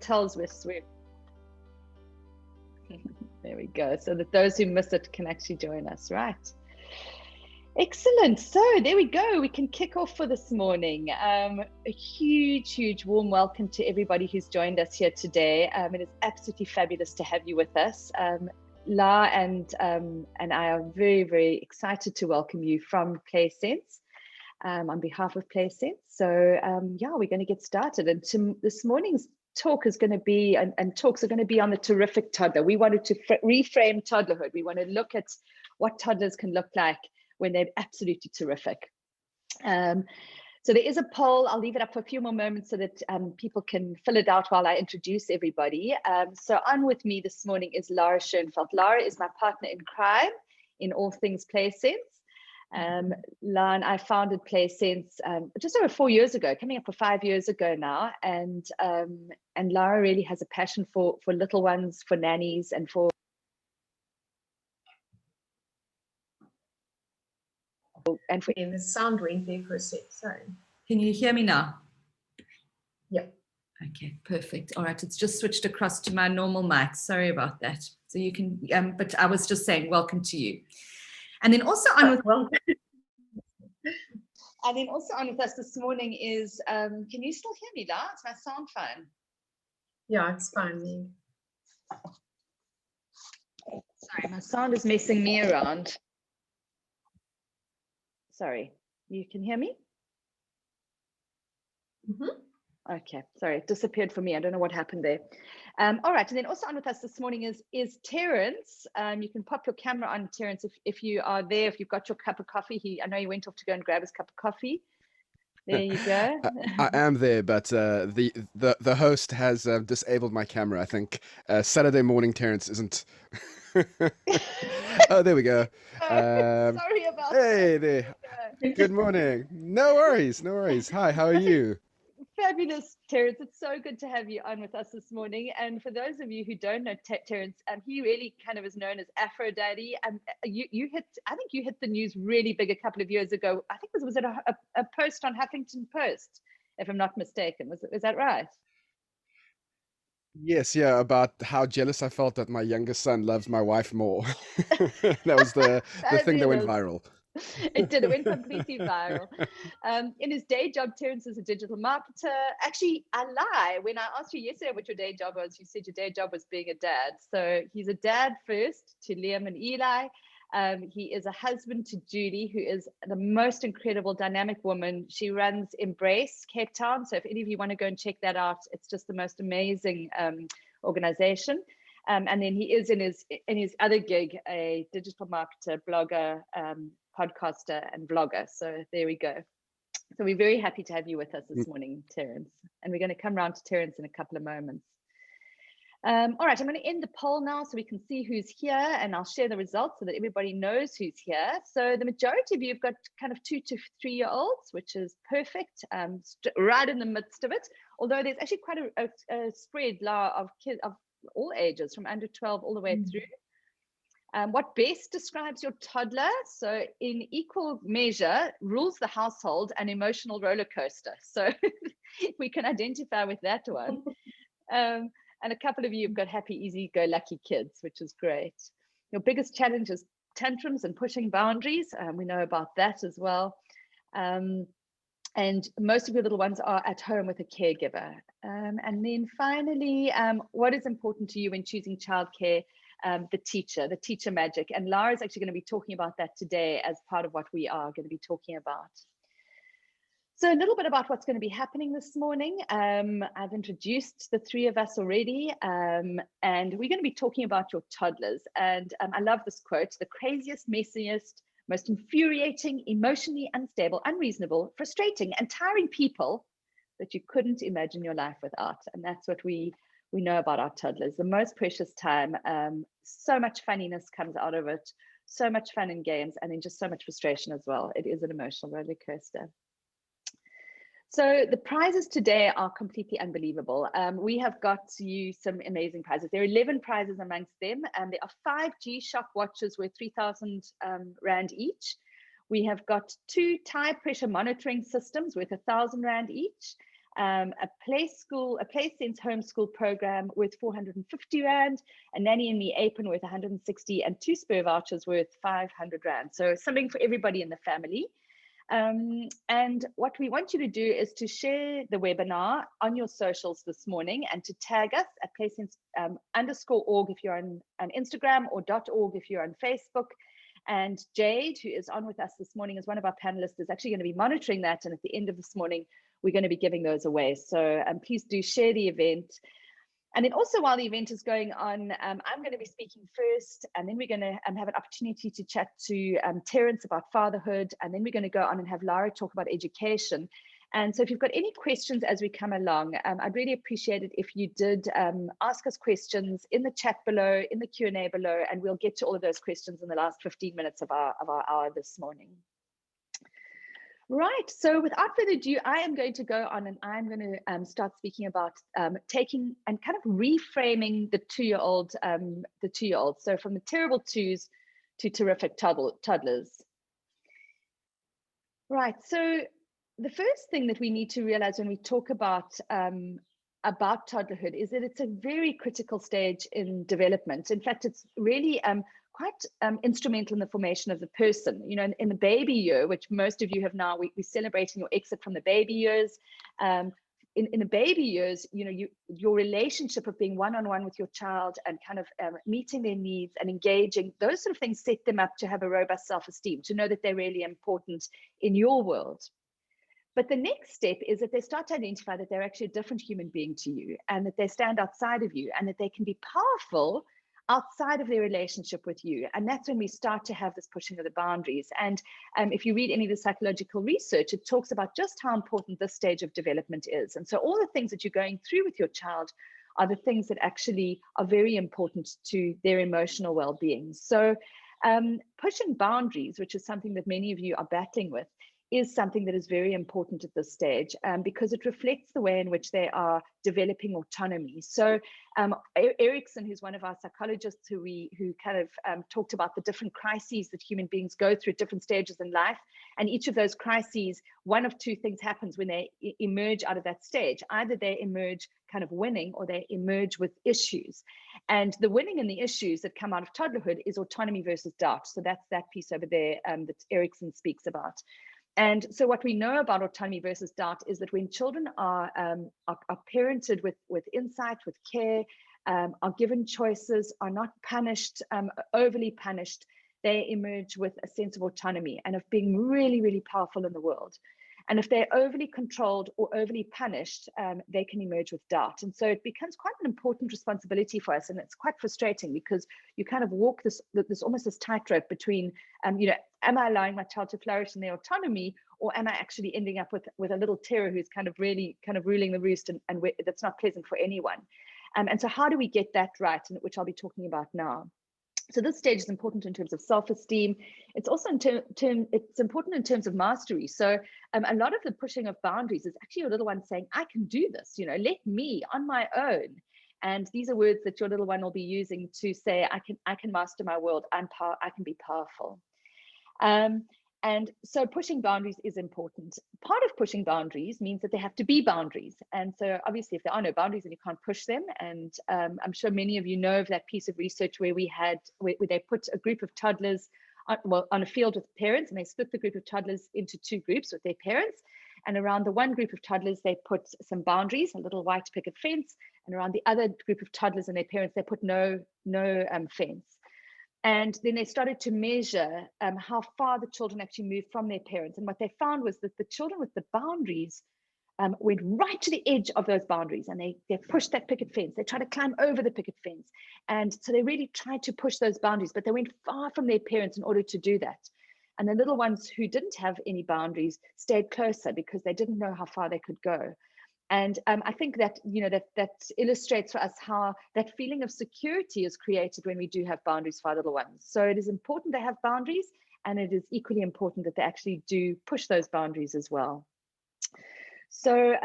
tells we're there we go, so that those who miss it can actually join us. Right, excellent. So there we go, we can kick off for this morning. A huge warm welcome to everybody who's joined us here today. It is absolutely fabulous to have you with us. Lara and I are very excited to welcome you from PlaySense, on behalf of PlaySense. So yeah, we're going to get started, and this morning's talk is going to be, and talks are going to be on the Terrific Toddler. We wanted to reframe toddlerhood. We want to look at what toddlers can look like when they're absolutely terrific. So there is a poll. I'll leave it up for a few more moments so that people can fill it out while I introduce everybody. So on with me this morning is Lara Schoenfeld. Lara is my partner in crime in all things PlaySense. Lara and I founded PlaySense just over 4 years ago, coming up for 5 years ago now. And Lara really has a passion for little ones, for nannies, and for And the sound went there for a sec. Sorry. Can you hear me now? Yeah. Okay, perfect. All right, it's just switched across to my normal mic. Sorry about that. So you can, but I was just saying, welcome to you. And then also on with and then also on with us this morning is, can you still hear me, Lara? Is my sound fine? Yeah, it's fine. Sorry, my sound is messing me around. Sorry, you can hear me? Okay, sorry, it disappeared for me. I don't know what happened there. All right, and then also on with us this morning is Terence. You can pop your camera on, Terence, if you are there, if you've got your cup of coffee. I know he went off to go and grab his cup of coffee. There you go. I am there, but the host has disabled my camera. I think Saturday morning Terence isn't. Oh, there we go. Sorry about hey that. there. Good morning. No worries. Hi, how are you? Fabulous, Terence. It's so good to have you on with us this morning. And for those of you who don't know Terence, he really kind of is known as AfroDaddy. And I think you hit the news really big a couple of years ago. I think was it a post on Huffington Post, if I'm not mistaken. Was that right? Yes, yeah, about how jealous I felt that my youngest son loves my wife more. That was the thing that went viral. It did. It went completely viral. In his day job, Terence is a digital marketer. Actually, I lie. When I asked you yesterday what your day job was, you said your day job was being a dad. So he's a dad first to Liam and Eli. He is a husband to Judy, who is the most incredible, dynamic woman. She runs Embrace Cape Town. So if any of you want to go and check that out, it's just the most amazing organization. And then he is in his other gig, a digital marketer, blogger, podcaster, and vlogger. So there we go. So we're very happy to have you with us this morning, Terence. And we're going to come round to Terence in a couple of moments. All right, I'm going to end the poll now so we can see who's here, and I'll share the results so that everybody knows who's here. So the majority of you have got kind of 2 to 3 year olds, which is perfect, right in the midst of it. Although there's actually quite a spread of kids of all ages, from under 12 all the way through. What best describes your toddler? So in equal measure, rules the household, an emotional roller coaster. So we can identify with that one. And a couple of you have got happy, easy-go-lucky kids, which is great. Your biggest challenge is tantrums and pushing boundaries. We know about that as well. And most of your little ones are at home with a caregiver. And then finally, what is important to you when choosing childcare? The teacher magic. And Lara's actually going to be talking about that today as part of what we are going to be talking about. So a little bit about what's going to be happening this morning. I've introduced the 3 of us already, and we're going to be talking about your toddlers. And I love this quote: the craziest, messiest, most infuriating, emotionally unstable, unreasonable, frustrating, and tiring people that you couldn't imagine your life without. And that's what we know about our toddlers, the most precious time. So much funniness comes out of it, so much fun in games, and then just so much frustration as well. It is an emotional roller coaster. So the prizes today are completely unbelievable. We have got you some amazing prizes. There are 11 prizes amongst them, and there are 5 G-Shock watches worth 3,000 Rand each. We have got 2 tire pressure monitoring systems worth 1,000 Rand each. a play sense homeschool program worth 450 Rand, a nanny and me apron worth 160, and 2 spur vouchers worth 500 Rand. So something for everybody in the family. And what we want you to do is to share the webinar on your socials this morning and to tag us at playsense_org if you're on Instagram, or .org if you're on Facebook. And Jade, who is on with us this morning as one of our panelists, is actually going to be monitoring that. And at the end of this morning, we're going to be giving those away. So please do share the event. And then also, while the event is going on, I'm going to be speaking first, and then we're going to have an opportunity to chat to Terence about fatherhood, and then we're going to go on and have Lara talk about education. And so if you've got any questions as we come along, I'd really appreciate it if you did ask us questions in the chat below, in the Q&A below, and we'll get to all of those questions in the last 15 minutes of our hour this morning. Right, so without further ado, I am going to go on and I'm going to start speaking about taking and kind of reframing the two-year-old. So from the terrible twos to terrific toddlers. Right, so the first thing that we need to realize when we talk about toddlerhood is that it's a very critical stage in development. In fact, it's really quite instrumental in the formation of the person. You know, in the baby year, which most of you have now, we're celebrating your exit from the baby years. In the baby years, you know, your relationship of being one-on-one with your child and kind of meeting their needs and engaging, those sort of things set them up to have a robust self-esteem, to know that they're really important in your world. But the next step is that they start to identify that they're actually a different human being to you, and that they stand outside of you, and that they can be powerful outside of their relationship with you. And that's when we start to have this pushing of the boundaries. And if you read any of the psychological research, it talks about just how important this stage of development is. And so all the things that you're going through with your child are the things that actually are very important to their emotional well-being. So pushing boundaries, which is something that many of you are battling with, is something that is very important at this stage because it reflects the way in which they are developing autonomy. So Erickson, who's one of our psychologists who kind of talked about the different crises that human beings go through at different stages in life, and each of those crises, one of two things happens when they emerge out of that stage. Either they emerge kind of winning, or they emerge with issues. And the winning and the issues that come out of toddlerhood is autonomy versus doubt. So that's that piece over there that Erickson speaks about. And so what we know about autonomy versus doubt is that when children are parented with insight, with care, are given choices, are not punished, overly punished, they emerge with a sense of autonomy and of being really, really powerful in the world. And if they're overly controlled or overly punished, they can emerge with doubt. And so it becomes quite an important responsibility for us. And it's quite frustrating because you kind of walk this almost this tightrope between, you know, am I allowing my child to flourish in their autonomy, or am I actually ending up with a little terror who's kind of really kind of ruling the roost, and that's not pleasant for anyone. And so how do we get that right, and which I'll be talking about now. So this stage is important in terms of self-esteem. It's also it's important in terms of mastery. So a lot of the pushing of boundaries is actually your little one saying, I can do this, you know, let me on my own. And these are words that your little one will be using to say, I can master my world. I can be powerful. And so pushing boundaries is important. Part of pushing boundaries means that there have to be boundaries. And so obviously if there are no boundaries, then you can't push them. And I'm sure many of you know of that piece of research where they put a group of toddlers on a field with parents, and they split the group of toddlers into two groups with their parents. And around the one group of toddlers, they put some boundaries, a little white picket fence. And around the other group of toddlers and their parents, they put no fence. And then they started to measure how far the children actually moved from their parents. And what they found was that the children with the boundaries went right to the edge of those boundaries, and they pushed that picket fence. They tried to climb over the picket fence. And so they really tried to push those boundaries, but they went far from their parents in order to do that. And the little ones who didn't have any boundaries stayed closer because they didn't know how far they could go. And I think that, you know, that illustrates for us how that feeling of security is created when we do have boundaries for our little ones. So it is important they have boundaries, and it is equally important that they actually do push those boundaries as well. So,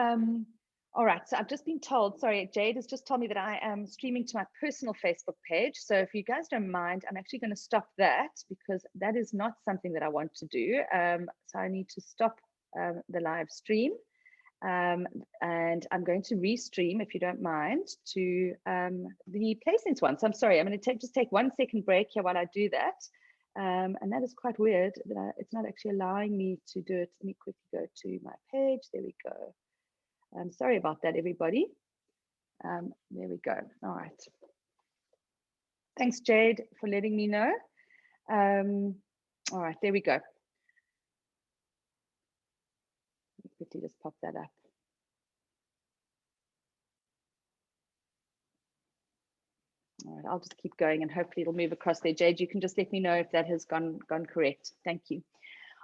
all right, so I've just been told, sorry, Jade has just told me that I am streaming to my personal Facebook page. So if you guys don't mind, I'm actually going to stop that because that is not something that I want to do. So I need to stop the live stream. And I'm going to restream, if you don't mind, to the PlaySense one. So I'm sorry, I'm going to just take 1 second break here while I do that. And that is quite weird that it's not actually allowing me to do it. Let me quickly go to my page. There we go. I'm sorry about that, everybody. There we go. All right. Thanks, Jade, for letting me know. All right, there we go. Quickly just pop that up. All right, I'll just keep going and hopefully it'll move across there. Jade, you can just let me know if that has gone correct. Thank you.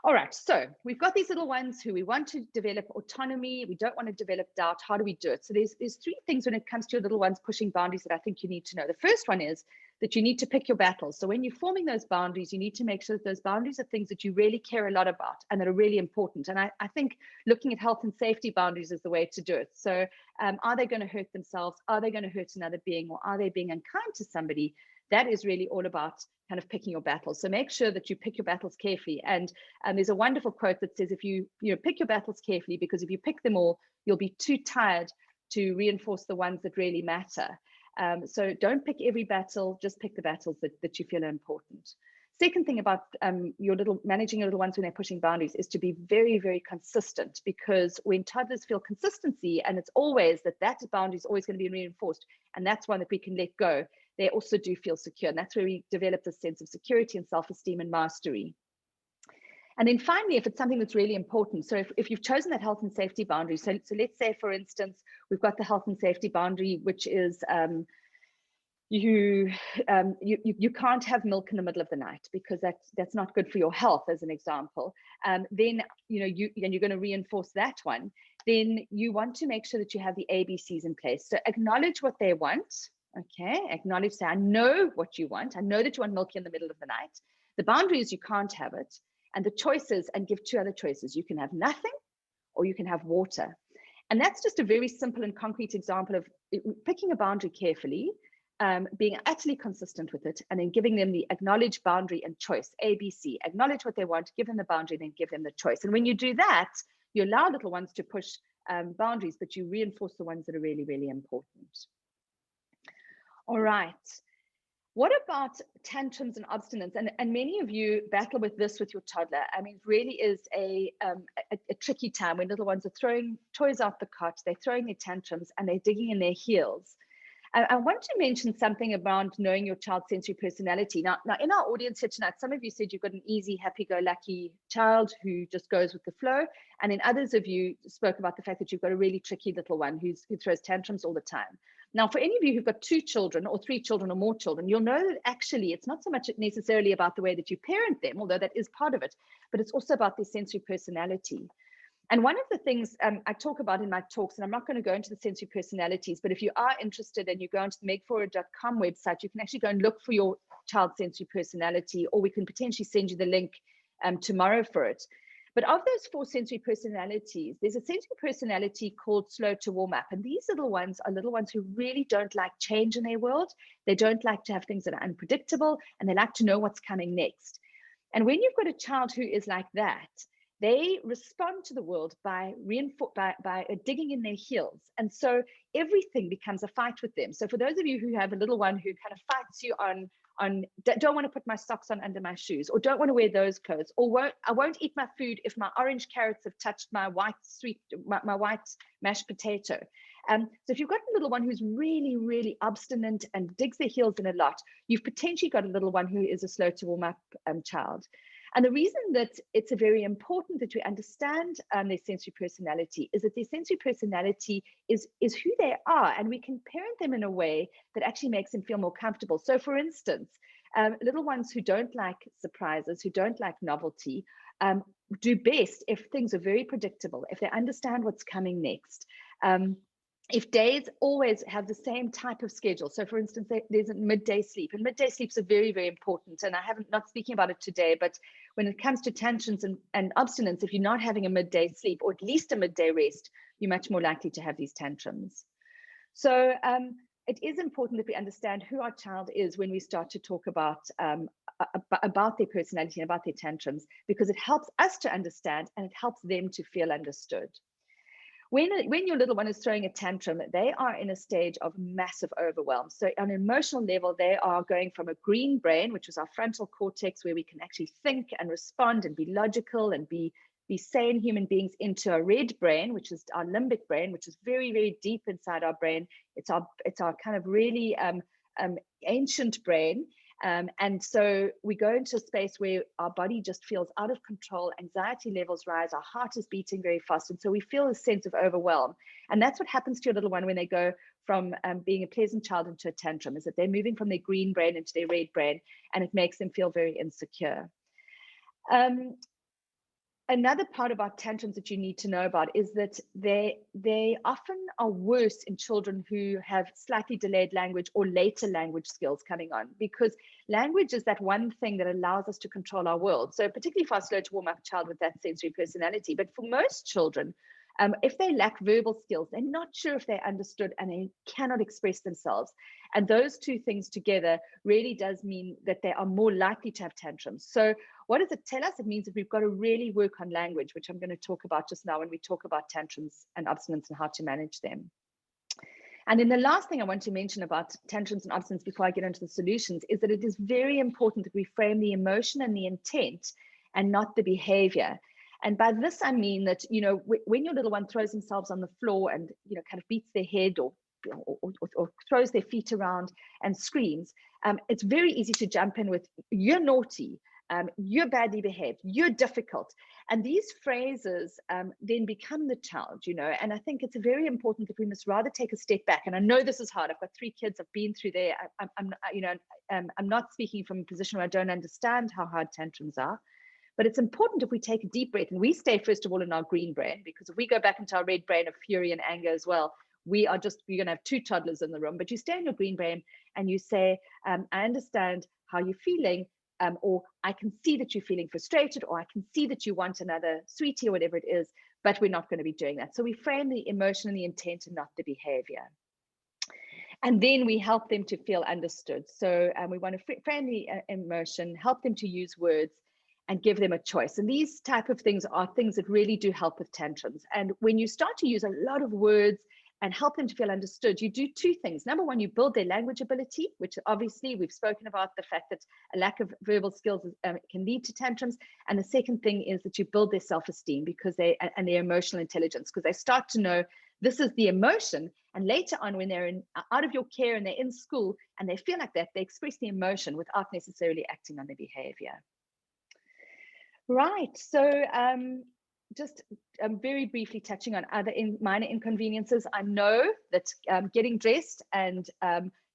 All right, so we've got these little ones who we want to develop autonomy. We don't want to develop doubt. How do we do it? So there's 3 things when it comes to your little ones pushing boundaries that I think you need to know. The first one is that you need to pick your battles. So when you're forming those boundaries, you need to make sure that those boundaries are things that you really care a lot about and that are really important. And I think looking at health and safety boundaries is the way to do it. So are they going to hurt themselves? Are they going to hurt another being? Or are they being unkind to somebody? That is really all about kind of picking your battles. So make sure that you pick your battles carefully. And there's a wonderful quote that says, if you pick your battles carefully, because if you pick them all, you'll be too tired to reinforce the ones that really matter. So don't pick every battle, just pick the battles that you feel are important. Second thing about managing your little ones when they're pushing boundaries is to be very, very consistent, because when toddlers feel consistency, and it's always that boundary is always going to be reinforced, and that's one that we can let go, they also do feel secure. And that's where we develop this sense of security and self-esteem and mastery. And then finally, if it's something that's really important, so if you've chosen that health and safety boundary, so let's say, for instance, we've got the health and safety boundary, which is you can't have milk in the middle of the night because that's not good for your health, as an example. Then you're going to reinforce that one. Then you want to make sure that you have the ABCs in place. So acknowledge what they want. Okay, acknowledge, say, I know what you want. I know that you want milk in the middle of the night. The boundary is you can't have it. And the choices, and give 2 other choices. You can have nothing or you can have water. And that's just a very simple and concrete example of picking a boundary carefully, being utterly consistent with it, and then giving them the acknowledge, boundary, and choice, ABC. Acknowledge what they want, give them the boundary, then give them the choice. And when you do that, you allow little ones to push boundaries, but you reinforce the ones that are really, really important. All right. What about tantrums and obstinance? And many of you battle with this with your toddler. I mean, it really is a tricky time when little ones are throwing toys out the cot, they're throwing their tantrums, and they're digging in their heels. I want to mention something about knowing your child's sensory personality. Now, in our audience here tonight, some of you said you've got an easy, happy-go-lucky child who just goes with the flow. And then others of you spoke about the fact that you've got a really tricky little one who throws tantrums all the time. Now, for any of you who've got 2 children or 3 children or more children, you'll know that actually it's not so much necessarily about the way that you parent them, although that is part of it, but it's also about their sensory personality. And one of the things I talk about in my talks, and I'm not going to go into the sensory personalities, but if you are interested and you go onto the makefaure.com website, you can actually go and look for your child's sensory personality, or we can potentially send you the link tomorrow for it. But of those 4 sensory personalities, there's a sensory personality called slow to warm up. And these little ones are little ones who really don't like change in their world. They don't like to have things that are unpredictable, and they like to know what's coming next. And when you've got a child who is like that, they respond to the world by digging in their heels. And so everything becomes a fight with them. So for those of you who have a little one who kind of fights you on don't want to put my socks on under my shoes, or don't want to wear those clothes, or I won't eat my food if my orange carrots have touched my white mashed potato. So if you've got a little one who's really, really obstinate and digs their heels in a lot, you've potentially got a little one who is a slow to warm up child. And the reason that it's very important that we understand their sensory personality is that their sensory personality is who they are, and we can parent them in a way that actually makes them feel more comfortable. So for instance, little ones who don't like surprises, who don't like novelty, do best if things are very predictable, if they understand what's coming next. If days always have the same type of schedule. So for instance, there's a midday sleep, and midday sleeps are very, very important. And not speaking about it today, but when it comes to tantrums and obstinance, if you're not having a midday sleep, or at least a midday rest, you're much more likely to have these tantrums. So it is important that we understand who our child is when we start to talk about their personality and about their tantrums, because it helps us to understand and it helps them to feel understood. when your little one is throwing a tantrum, they are in a stage of massive overwhelm. So on an emotional level, they are going from a green brain, which is our frontal cortex, where we can actually think and respond and be logical and be sane human beings, into a red brain, which is our limbic brain, which is very, very deep inside our brain. It's our kind of really ancient brain. And so we go into a space where our body just feels out of control, anxiety levels rise, our heart is beating very fast. And so we feel a sense of overwhelm. And that's what happens to your little one when they go from being a pleasant child into a tantrum, is that they're moving from their green brain into their red brain, and it makes them feel very insecure. Another part about tantrums that you need to know about is that they often are worse in children who have slightly delayed language or later language skills coming on, because language is that one thing that allows us to control our world. So particularly for a slow to warm up child with that sensory personality. But for most children, if they lack verbal skills, they're not sure if they're understood, and they cannot express themselves. And those two things together really does mean that they are more likely to have tantrums. So what does it tell us? It means that we've got to really work on language, which I'm going to talk about just now when we talk about tantrums and obstinance and how to manage them. And then the last thing I want to mention about tantrums and obstinance before I get into the solutions is that it is very important that we frame the emotion and the intent and not the behavior. And by this, I mean that, you know, when your little one throws themselves on the floor and, you know, kind of beats their head or throws their feet around and screams, it's very easy to jump in with, you're naughty, you're badly behaved, you're difficult. And these phrases then become the child, you know, and I think it's very important that we must rather take a step back. And I know this is hard. I've got 3 kids, I've been through there. I'm not speaking from a position where I don't understand how hard tantrums are. But it's important if we take a deep breath and we stay, first of all, in our green brain, because if we go back into our red brain of fury and anger as well, you're going to have 2 toddlers in the room. But you stay in your green brain and you say, I understand how you're feeling, or I can see that you're feeling frustrated, or I can see that you want another sweetie or whatever it is, but we're not going to be doing that. So we frame the emotion and the intent and not the behavior. And then we help them to feel understood. So we want to frame the emotion, help them to use words, and give them a choice. And these type of things are things that really do help with tantrums. And when you start to use a lot of words and help them to feel understood, you do 2 things. Number one, you build their language ability, which obviously we've spoken about the fact that a lack of verbal skills can lead to tantrums. And the second thing is that you build their self-esteem and their emotional intelligence, because they start to know this is the emotion. And later on, when they're out of your care and they're in school and they feel like that, they express the emotion without necessarily acting on their behavior. Right, so just very briefly touching on other minor inconveniences. I know that getting dressed and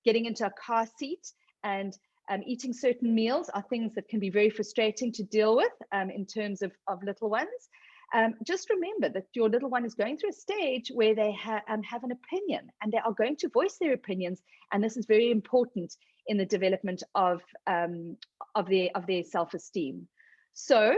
getting into a car seat and eating certain meals are things that can be very frustrating to deal with in terms of little ones. Just remember that your little one is going through a stage where they have an opinion, and they are going to voice their opinions, and this is very important in the development of their self-esteem. So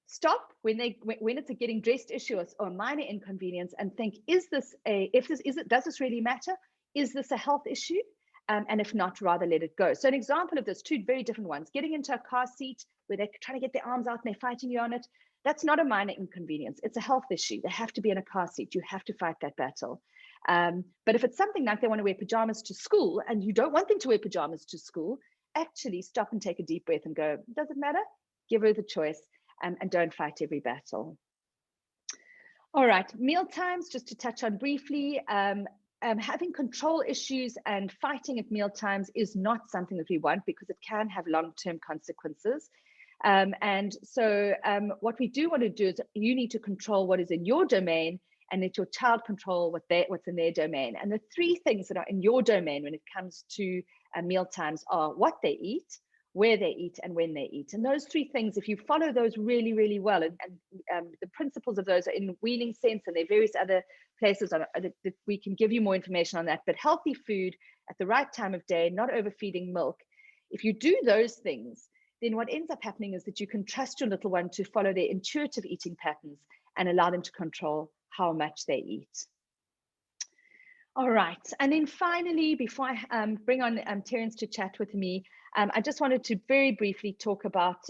stop when it's a getting dressed issue or a minor inconvenience and think, does this really matter? Is this a health issue? And if not, rather let it go. So an example of this, 2 very different ones: getting into a car seat where they're trying to get their arms out and they're fighting you on it. That's not a minor inconvenience. It's a health issue. They have to be in a car seat. You have to fight that battle. But if it's something like they want to wear pajamas to school and you don't want them to wear pajamas to school, actually stop and take a deep breath and go, does it matter? Give her the choice, and don't fight every battle. All right, meal times, just to touch on briefly, having control issues and fighting at meal times is not something that we want, because it can have long-term consequences. And so what we do want to do is you need to control what is in your domain and let your child control what's in their domain. And the 3 things that are in your domain when it comes to meal times are what they eat, where they eat, and when they eat. And those 3 things, if you follow those really, really well, and the principles of those are in Weaning Sense, and there are various other places that we can give you more information on that. But healthy food at the right time of day, not overfeeding milk. If you do those things, then what ends up happening is that you can trust your little one to follow their intuitive eating patterns and allow them to control how much they eat. All right, and then finally, before I bring on Terence to chat with me, I just wanted to very briefly talk about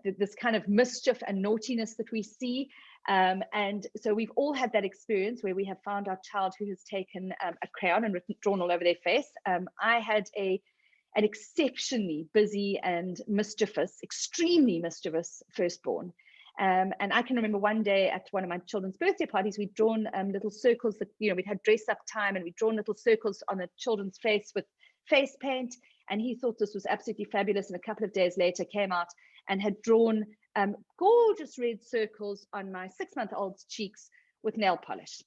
this kind of mischief and naughtiness that we see. And so we've all had that experience where we have found our child who has taken a crayon and drawn all over their face. I had an exceptionally busy and mischievous, extremely mischievous firstborn. And I can remember one day at one of my children's birthday parties, we'd drawn little circles that, we'd had dress up time, and we'd drawn little circles on the children's face with face paint. And he thought this was absolutely fabulous. And a couple of days later came out and had drawn gorgeous red circles on my 6-month-old's cheeks with nail polish.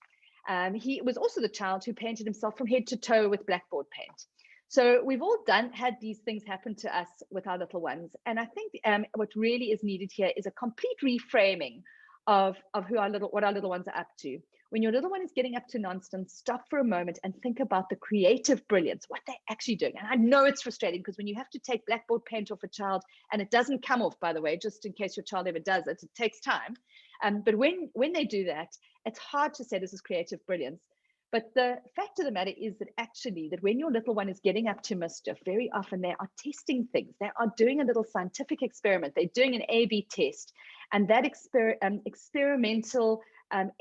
He was also the child who painted himself from head to toe with blackboard paint. So we've all had these things happen to us with our little ones. And I think what really is needed here is a complete reframing of what our little ones are up to. When your little one is getting up to nonsense, stop for a moment and think about the creative brilliance, what they're actually doing. And I know it's frustrating, because when you have to take blackboard paint off a child, and it doesn't come off, by the way, just in case your child ever does it, it takes time. But when they do that, it's hard to say this is creative brilliance. But the fact of the matter is that when your little one is getting up to mischief, very often they are testing things. They are doing a little scientific experiment. They're doing an A/B test. And that experimental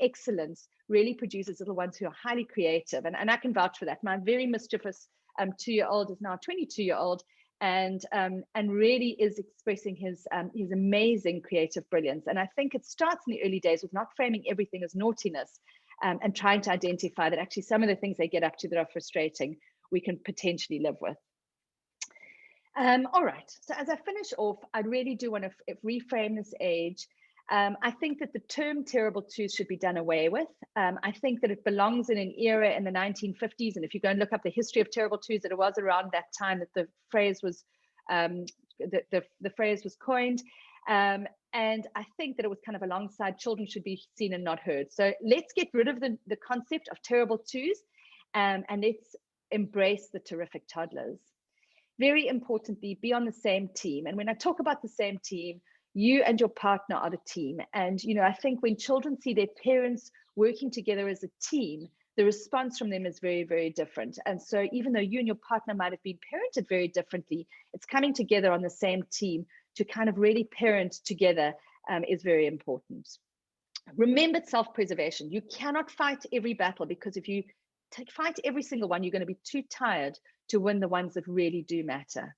excellence really produces little ones who are highly creative. And I can vouch for that. My very mischievous 2-year-old is now a 22-year-old, and really is expressing his amazing creative brilliance. And I think it starts in the early days with not framing everything as naughtiness, and trying to identify that actually some of the things they get up to that are frustrating, we can potentially live with. All right, so as I finish off, I really do want to reframe this age. I think that the term terrible twos should be done away with. I think that it belongs in an era in the 1950s, and if you go and look up the history of terrible twos, that it was around that time that the phrase was the phrase was coined. And I think that it was kind of alongside children should be seen and not heard. So let's get rid of the concept of terrible twos, and let's embrace the terrific toddlers. Very importantly, be on the same team. And when I talk about the same team, you and your partner are the team. And, I think when children see their parents working together as a team, the response from them is very, very different. And so even though you and your partner might have been parented very differently, it's coming together on the same team to kind of really parent together is very important. Remember self-preservation. You cannot fight every battle, because if you fight every single one, you're going to be too tired to win the ones that really do matter.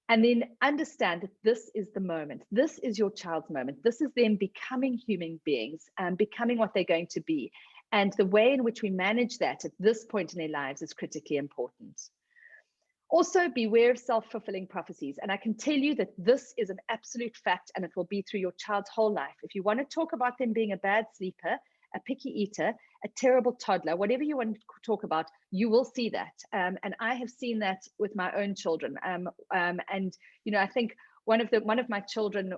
And then understand that this is the moment. This is your child's moment. This is them becoming human beings and becoming what they're going to be. And the way in which we manage that at this point in their lives is critically important. Also, beware of self-fulfilling prophecies. And I can tell you that this is an absolute fact, and it will be through your child's whole life. If you want to talk about them being a bad sleeper, a picky eater, a terrible toddler, whatever you want to talk about, you will see that. And I have seen that with my own children. And I think one of my children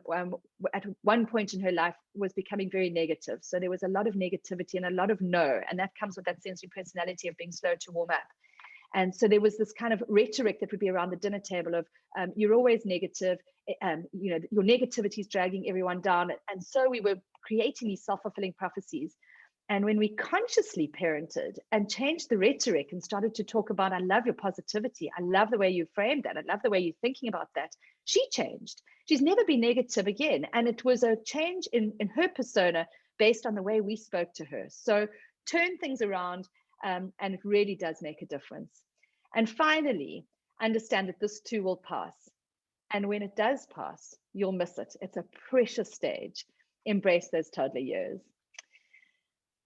at one point in her life was becoming very negative. So there was a lot of negativity and a lot of no, and that comes with that sensory personality of being slow to warm up. And so there was this kind of rhetoric that would be around the dinner table of you're always negative, your negativity is dragging everyone down. And so we were creating these self-fulfilling prophecies. And when we consciously parented and changed the rhetoric and started to talk about, I love your positivity, I love the way you framed that, I love the way you're thinking about that, she changed. She's never been negative again. And it was a change in her persona based on the way we spoke to her. So turn things around, and it really does make a difference. And finally, understand that this too will pass. And when it does pass, you'll miss it. It's a precious stage. Embrace those toddler years.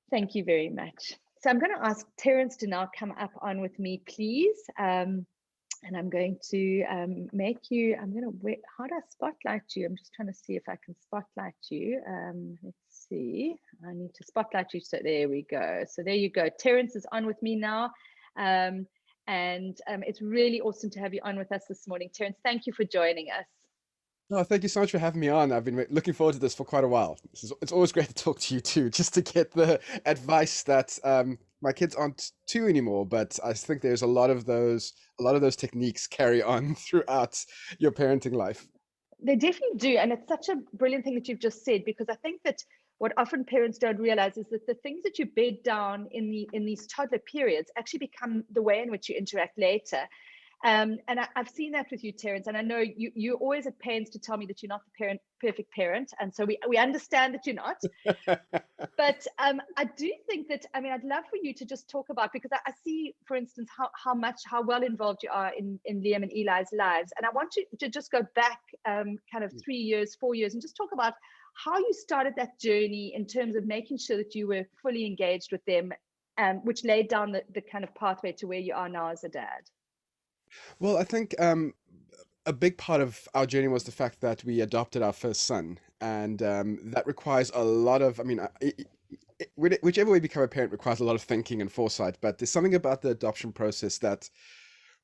Thank you very much. So I'm going to ask Terence to now come up on with me, please. And I'm going to how do I spotlight you? I'm just trying to see if I can spotlight you. Let's see, I need to spotlight you. So there we go. So there you go. Terence is on with me now. And it's really awesome to have you on with us this morning. Terence, thank you for joining us. Oh, thank you so much for having me on. I've been looking forward to this for quite a while. It's always great to talk to you too, just to get the advice that my kids aren't 2 anymore, but I think there's a lot of those techniques carry on throughout your parenting life. They definitely do. And it's such a brilliant thing that you've just said, because I think that what often parents don't realize is that the things that you bed down in these toddler periods actually become the way in which you interact later. And I've seen that with you, Terence, and I know you're always at pains to tell me that you're not the perfect parent, and so we understand that you're not. But I do think that, I mean, I'd love for you to just talk about, because I see, for instance, how well involved you are in Liam and Eli's lives, and I want you to just go back kind of 3 years, 4 years, and just talk about how you started that journey in terms of making sure that you were fully engaged with them, which laid down the kind of pathway to where you are now as a dad. Well, I think a big part of our journey was the fact that we adopted our first son, and that requires a lot of, I mean, whichever way you become a parent requires a lot of thinking and foresight, but there's something about the adoption process that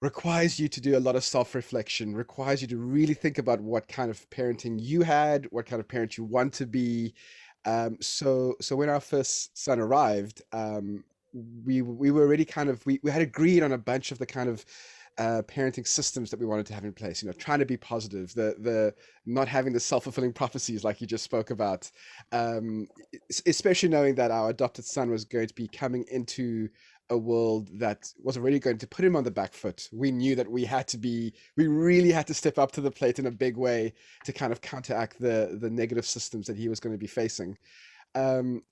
requires you to do a lot of self-reflection, requires you to really think about what kind of parenting you had, what kind of parent you want to be. So when our first son arrived, we were already kind of, we had agreed on a bunch of the kind of parenting systems that we wanted to have in place, you know, trying to be positive, the not having the self-fulfilling prophecies like you just spoke about, especially knowing that our adopted son was going to be coming into a world that was already going to put him on the back foot. We knew that we really had to step up to the plate in a big way to kind of counteract the negative systems that he was going to be facing.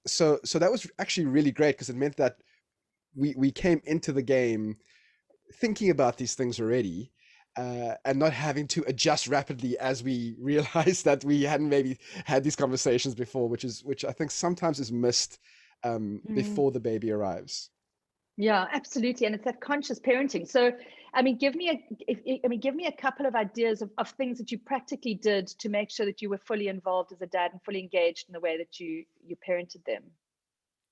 So that was actually really great, because it meant that we came into the game thinking about these things already, and not having to adjust rapidly as we realized that we hadn't maybe had these conversations before, which I think sometimes is missed before the baby arrives. Yeah, absolutely, and it's that conscious parenting. So, I mean, give me a couple of ideas of things that you practically did to make sure that you were fully involved as a dad and fully engaged in the way that you parented them.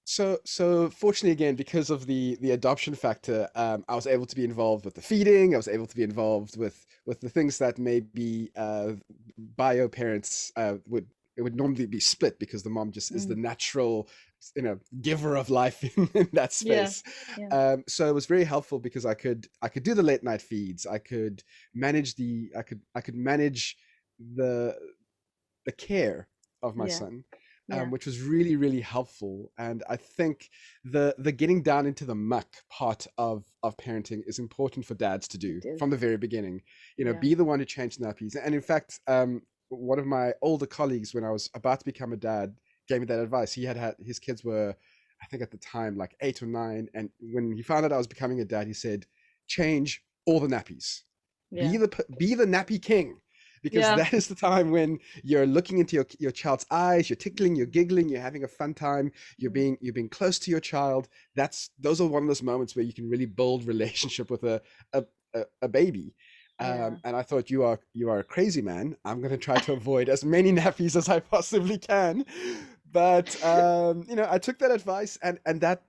So fortunately, again, because of the adoption factor, I was able to be involved with the feeding. I was able to be involved with the things that maybe bio parents would normally be split, because the mom just is the natural, you know, giver of life in that space. Yeah. So it was very helpful, because I could do the late night feeds. I could manage the care of my son. Which was really, really helpful. And I think the getting down into the muck part of parenting is important for dads to do from the very beginning. You know, be the one to change nappies. And in fact, one of my older colleagues, when I was about to become a dad, gave me that advice. He had his kids were, I think at the time, like 8 or 9. And when he found out I was becoming a dad, he said, change all the nappies. Be the nappy king. Because that is the time when you're looking into your child's eyes, you're tickling, you're giggling, you're having a fun time, you're being close to your child. Those are one of those moments where you can really build relationship with a baby. And I thought, you are a crazy man. I'm going to try to avoid as many nappies as I possibly can. But you know, I took that advice, and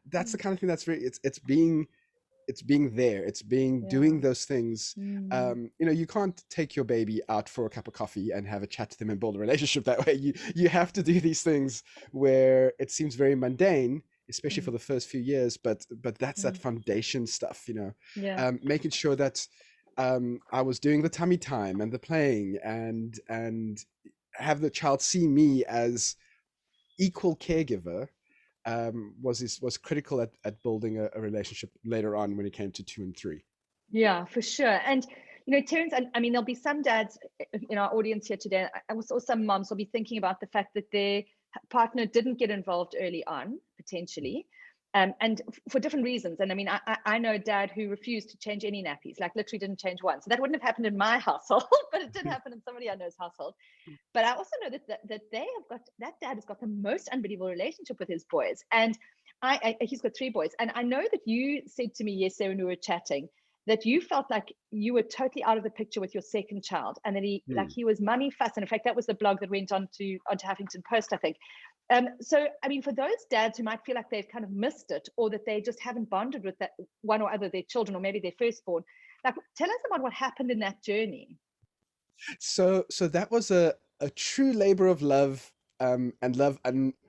that's the kind of thing that's very, it's being there, it's doing those things. You know, you can't take your baby out for a cup of coffee and have a chat to them and build a relationship that way. You have to do these things where it seems very mundane, especially for the first few years, but that's that foundation stuff, you know. Making sure that I was doing the tummy time and the playing, and have the child see me as equal caregiver, was critical at building a relationship later on when it came to 2 and 3. Yeah, for sure. And you know, Terence, I mean, there'll be some dads in our audience here today, or some moms will be thinking about the fact that their partner didn't get involved early on, potentially, and for different reasons. And I mean, I know a dad who refused to change any nappies, like literally didn't change one. So that wouldn't have happened in my household, but it did happen in somebody I know's household. But I also know that that dad has got the most unbelievable relationship with his boys, and he's got 3 boys. And I know that you said to me yesterday when we were chatting that you felt like you were totally out of the picture with your second child, and that he was mummy fuss. And in fact, that was the blog that went onto Huffington Post, I think. So, I mean, for those dads who might feel like they've kind of missed it, or that they just haven't bonded with that one or other their children, or maybe their firstborn, like, tell us about what happened in that journey. So that was a true labor of love, and love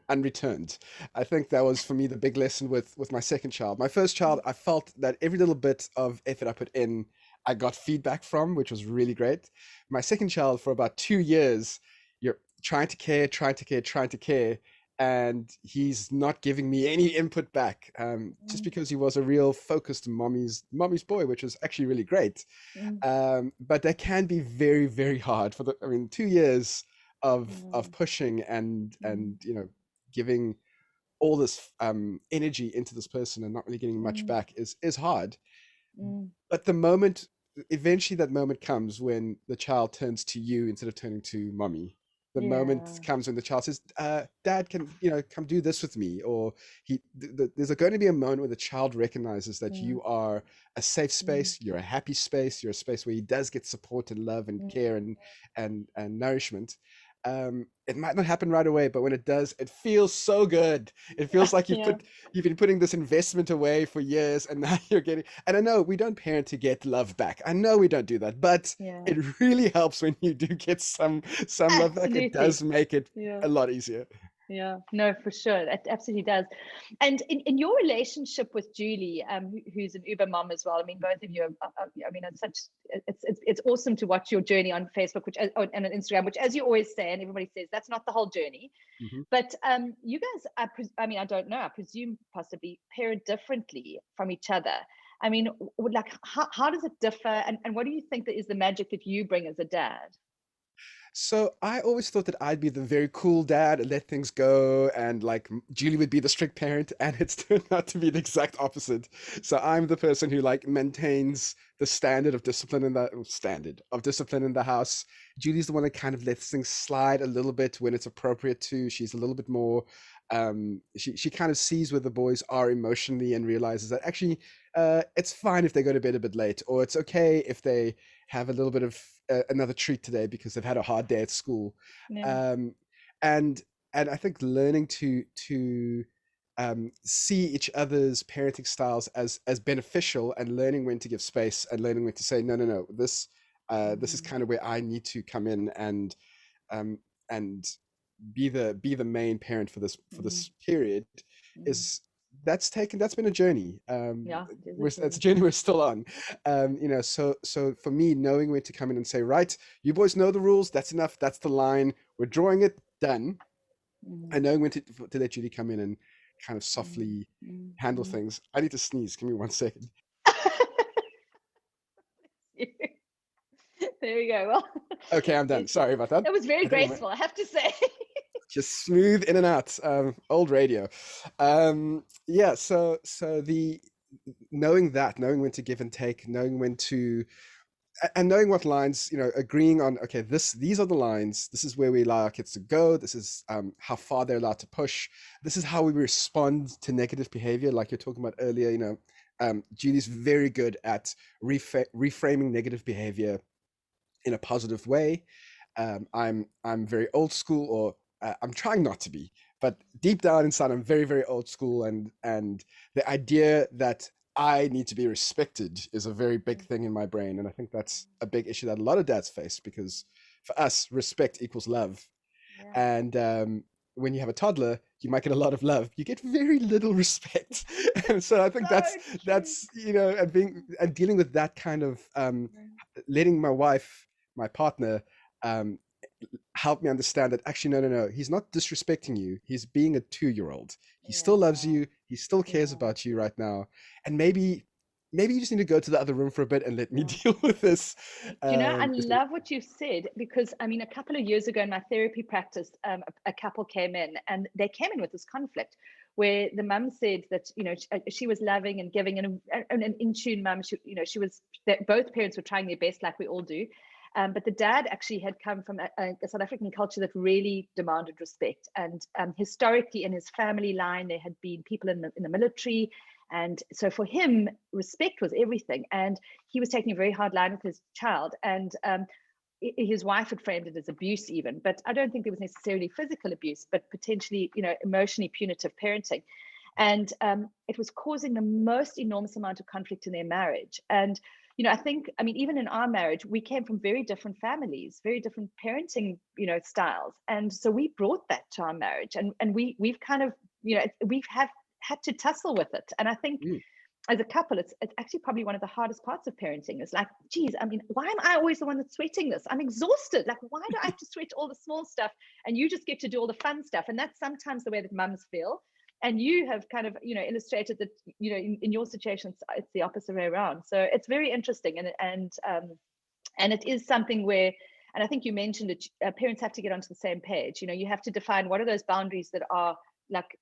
unreturned. I think that was for me the big lesson with my second child. My first child, I felt that every little bit of effort I put in, I got feedback from, which was really great. My second child, for about 2 years, you're trying to care, and he's not giving me any input back, just because he was a real focused mommy's boy, which was actually really great. But that can be very, very hard for 2 years of pushing and giving all this energy into this person and not really getting much back is hard. But eventually that moment comes when the child turns to you instead of turning to mommy. The moment comes when the child says, Dad, can come do this with me? Or there's going to be a moment where the child recognizes that you are a safe space, you're a happy space, you're a space where he does get support and love and care and nourishment. It might not happen right away, but when it does, it feels so good. It feels like you've been putting this investment away for years, and now you're getting. And I know we don't parent to get love back. I know we don't do that, but it really helps when you do get some love back. It does make it a lot easier. Yeah, no, for sure. It absolutely does. And in your relationship with Julie, who's an Uber mom as well, I mean, both of you it's awesome to watch your journey on Facebook, and on Instagram, which, as you always say, and everybody says, that's not the whole journey. But you guys, I don't know, I presume possibly parent differently from each other. I mean, like, how does it differ? And what do you think that is the magic that you bring as a dad? So I always thought that I'd be the very cool dad and let things go, and like Julie would be the strict parent, and it's turned out to be the exact opposite. So I'm the person who like maintains the standard of discipline in the house. Julie's the one that kind of lets things slide a little bit when it's appropriate to. She's a little bit more she kind of sees where the boys are emotionally and realizes that actually it's fine if they go to bed a bit late, or it's okay if they have a little bit of another treat today because they've had a hard day at school. And I think learning to see each other's parenting styles as beneficial, and learning when to give space and learning when to say no, this is kind of where I need to come in and be the main parent for this period, that's been a journey. It's a journey we're still on. So for me, knowing when to come in and say, right, you boys know the rules, that's enough, that's the line, we're drawing it, done. And knowing when to let Julie come in and kind of softly handle things. I need to sneeze, give me 1 second. There you go. Well, okay, I'm done. Sorry about that. That was very graceful, I have to say. Just smooth in and out. Old radio. So the knowing when to give and take, knowing when to, and knowing what lines, agreeing on, okay, these are the lines, this is where we allow our kids to go, this is how far they're allowed to push, this is how we respond to negative behavior, like you're talking about earlier. Julie's very good at reframing negative behavior in a positive way. I'm very old school, or I'm trying not to be, but deep down inside, I'm very, very old school. And the idea that I need to be respected is a very big thing in my brain. And I think that's a big issue that a lot of dads face, because for us, respect equals love. And when you have a toddler, you might get a lot of love. You get very little respect. And so I think that's and dealing with that kind of letting my partner, help me understand that actually no, he's not disrespecting you, he's being a 2-year-old, he still loves you, he still cares about you right now, and maybe you just need to go to the other room for a bit and let me deal with this. I love what you've said, because I mean, a couple of years ago in my therapy practice, a couple came in, and they came in with this conflict where the mum said that she was loving and giving, and an in-tune mum. She was that both parents were trying their best, like we all do. But the dad actually had come from a South African culture that really demanded respect. And historically in his family line, there had been people in the military. And so for him, respect was everything. And he was taking a very hard line with his child. And his wife had framed it as abuse even. But I don't think there was necessarily physical abuse, but potentially, emotionally punitive parenting. And it was causing the most enormous amount of conflict in their marriage. And I think, even in our marriage, we came from very different families, very different parenting, styles. And so we brought that to our marriage, and we've kind of, we've had to tussle with it. And I think as a couple, it's actually probably one of the hardest parts of parenting. It's like, geez, I mean, why am I always the one that's sweating this? I'm exhausted. Like, why do I have to sweat all the small stuff and you just get to do all the fun stuff? And that's sometimes the way that mums feel. And you have kind of, illustrated that, in your situation, it's the opposite way around. So it's very interesting. And it is something where, and I think you mentioned it, parents have to get onto the same page. You have to define what are those boundaries that are like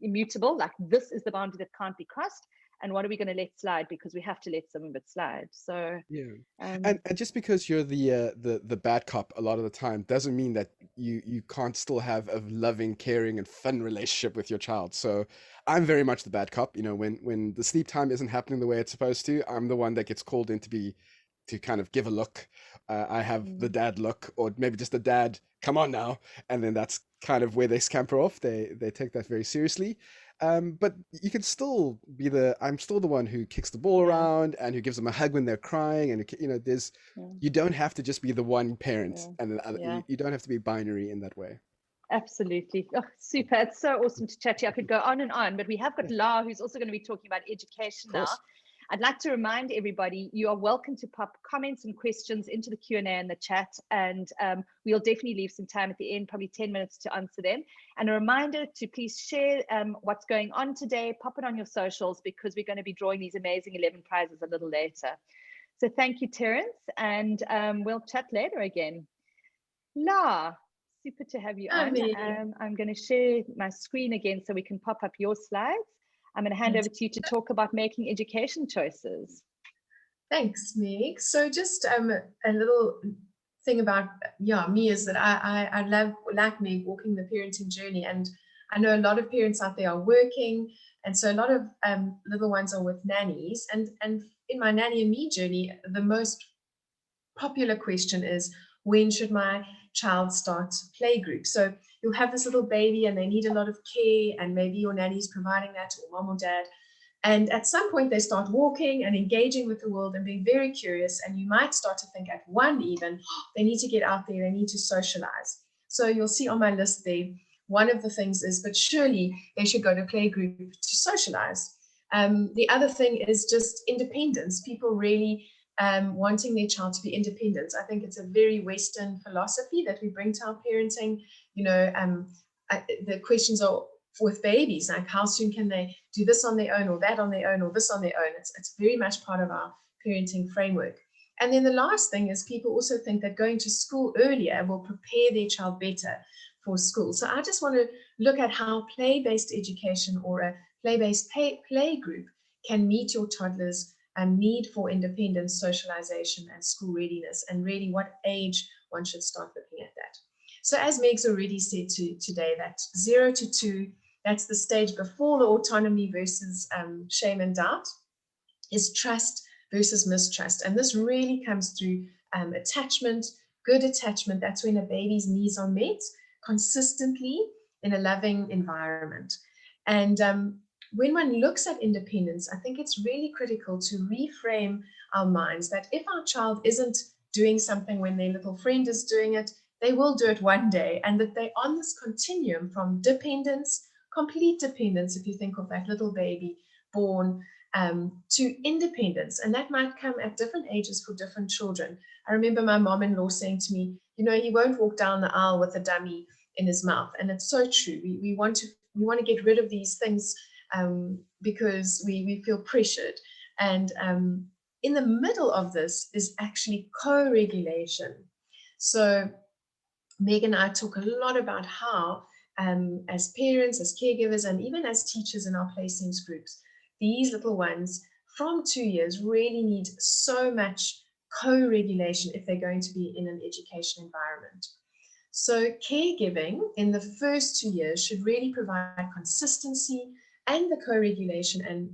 immutable, like this is the boundary that can't be crossed, and what are we going to let slide because we have to let some of it slide. So yeah, and just because you're the bad cop a lot of the time doesn't mean that you can't still have a loving, caring, and fun relationship with your child. So I'm very much the bad cop. When the sleep time isn't happening the way it's supposed to, I'm the one that gets called in to kind of give a look. I have the dad look, or maybe just the dad, come on now, and then that's kind of where they scamper off. They take that very seriously. But you can still be I'm still the one who kicks the ball around and who gives them a hug when they're crying. And, you don't have to just be the one parent and the other, you don't have to be binary in that way. Absolutely. Oh, super. It's so awesome to chat to you. I could go on and on, but we have got Lara, who's also going to be talking about education now. I'd like to remind everybody, you are welcome to pop comments and questions into the Q&A and the chat, and we'll definitely leave some time at the end, probably 10 minutes to answer them. And a reminder to please share what's going on today, pop it on your socials, because we're going to be drawing these amazing 11 prizes a little later. So thank you, Terence, and we'll chat later again. Lara, super to have you on. I'm going to share my screen again so we can pop up your slides. I'm going to hand over to you to talk about making education choices. Thanks, Meg. So just a little thing about me is that I love, like Meg, walking the parenting journey, and I know a lot of parents out there are working, and so a lot of little ones are with nannies, and in my nanny and me journey, the most popular question is, when should my child start playgroup? So you'll have this little baby and they need a lot of care, and maybe your nanny's providing that, or mom or dad. And at some point they start walking and engaging with the world and being very curious. And you might start to think at one even, they need to get out there, they need to socialize. So you'll see on my list there, one of the things is, but surely they should go to playgroup to socialize. The other thing is just independence. People really wanting their child to be independent. I think it's a very Western philosophy that we bring to our parenting. The questions are with babies, like how soon can they do this on their own, or that on their own, or this on their own. It's very much part of our parenting framework. And then the last thing is, people also think that going to school earlier will prepare their child better for school. So I just want to look at how play-based education or a play-based play group can meet your toddler's need for independence, socialization, and school readiness, and really what age one should start looking at that. So as Meg's already said today, that 0 to 2, that's the stage before the autonomy versus shame and doubt, is trust versus mistrust. And this really comes through attachment, good attachment. That's when a baby's needs are met consistently in a loving environment. And when one looks at independence, I think it's really critical to reframe our minds that if our child isn't doing something when their little friend is doing it, they will do it one day, and that they're on this continuum from dependence, complete dependence, if you think of that little baby born, to independence. And that might come at different ages for different children. I remember my mom-in-law saying to me, he won't walk down the aisle with a dummy in his mouth. And it's so true. We want to get rid of these things because we feel pressured. And in the middle of this is actually co-regulation. So Meg and I talk a lot about how, as parents, as caregivers, and even as teachers in our play sense groups, these little ones from 2 years really need so much co-regulation if they're going to be in an education environment. So caregiving in the first 2 years should really provide consistency and the co-regulation, and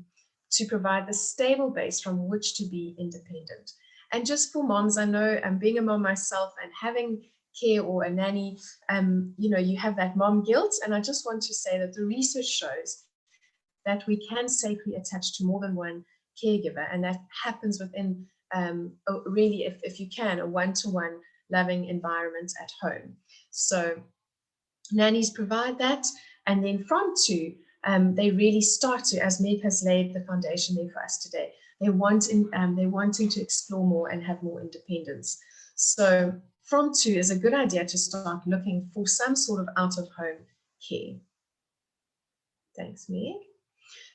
to provide the stable base from which to be independent. And just for moms, I know being a mom myself and having care or a nanny, you have that mom guilt. And I just want to say that the research shows that we can safely attach to more than one caregiver, and that happens within really, if you can, a one-to-one loving environment at home. So nannies provide that, and then from 2, they really start to, as Meg has laid the foundation there for us today, they're wanting to explore more and have more independence. So from 2 is a good idea to start looking for some sort of out-of-home care. Thanks, Meg.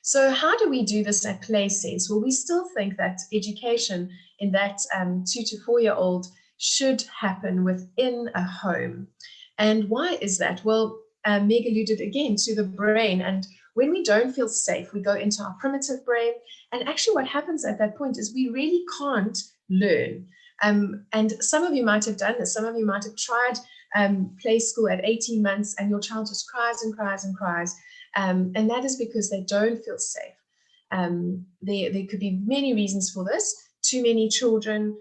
So how do we do this at Play Sense? Well, we still think that education in that 2 to 4-year-old should happen within a home. And why is that? Well, Meg alluded again to the brain, and when we don't feel safe, we go into our primitive brain, and actually what happens at that point is we really can't learn. And some of you might have done this. Some of you might have tried play school at 18 months, and your child just cries and cries and cries. And that is because they don't feel safe. There could be many reasons for this. Too many children,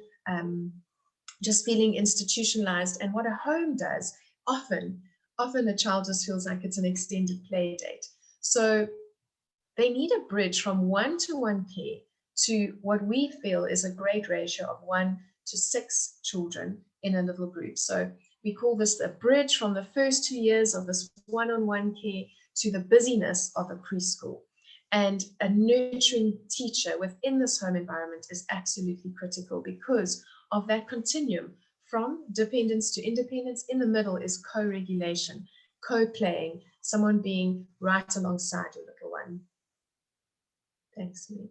just feeling institutionalized. And what a home does, often a child just feels like it's an extended play date. So they need a bridge from 1-to-1 care to what we feel is a great ratio of 1 to 6 children in a little group. So we call this the bridge from the first 2 years of this one-on-one care to the busyness of a preschool. And a nurturing teacher within this home environment is absolutely critical because of that continuum from dependence to independence. In the middle is co-regulation, co-playing, someone being right alongside your little one. Thanks, Meg.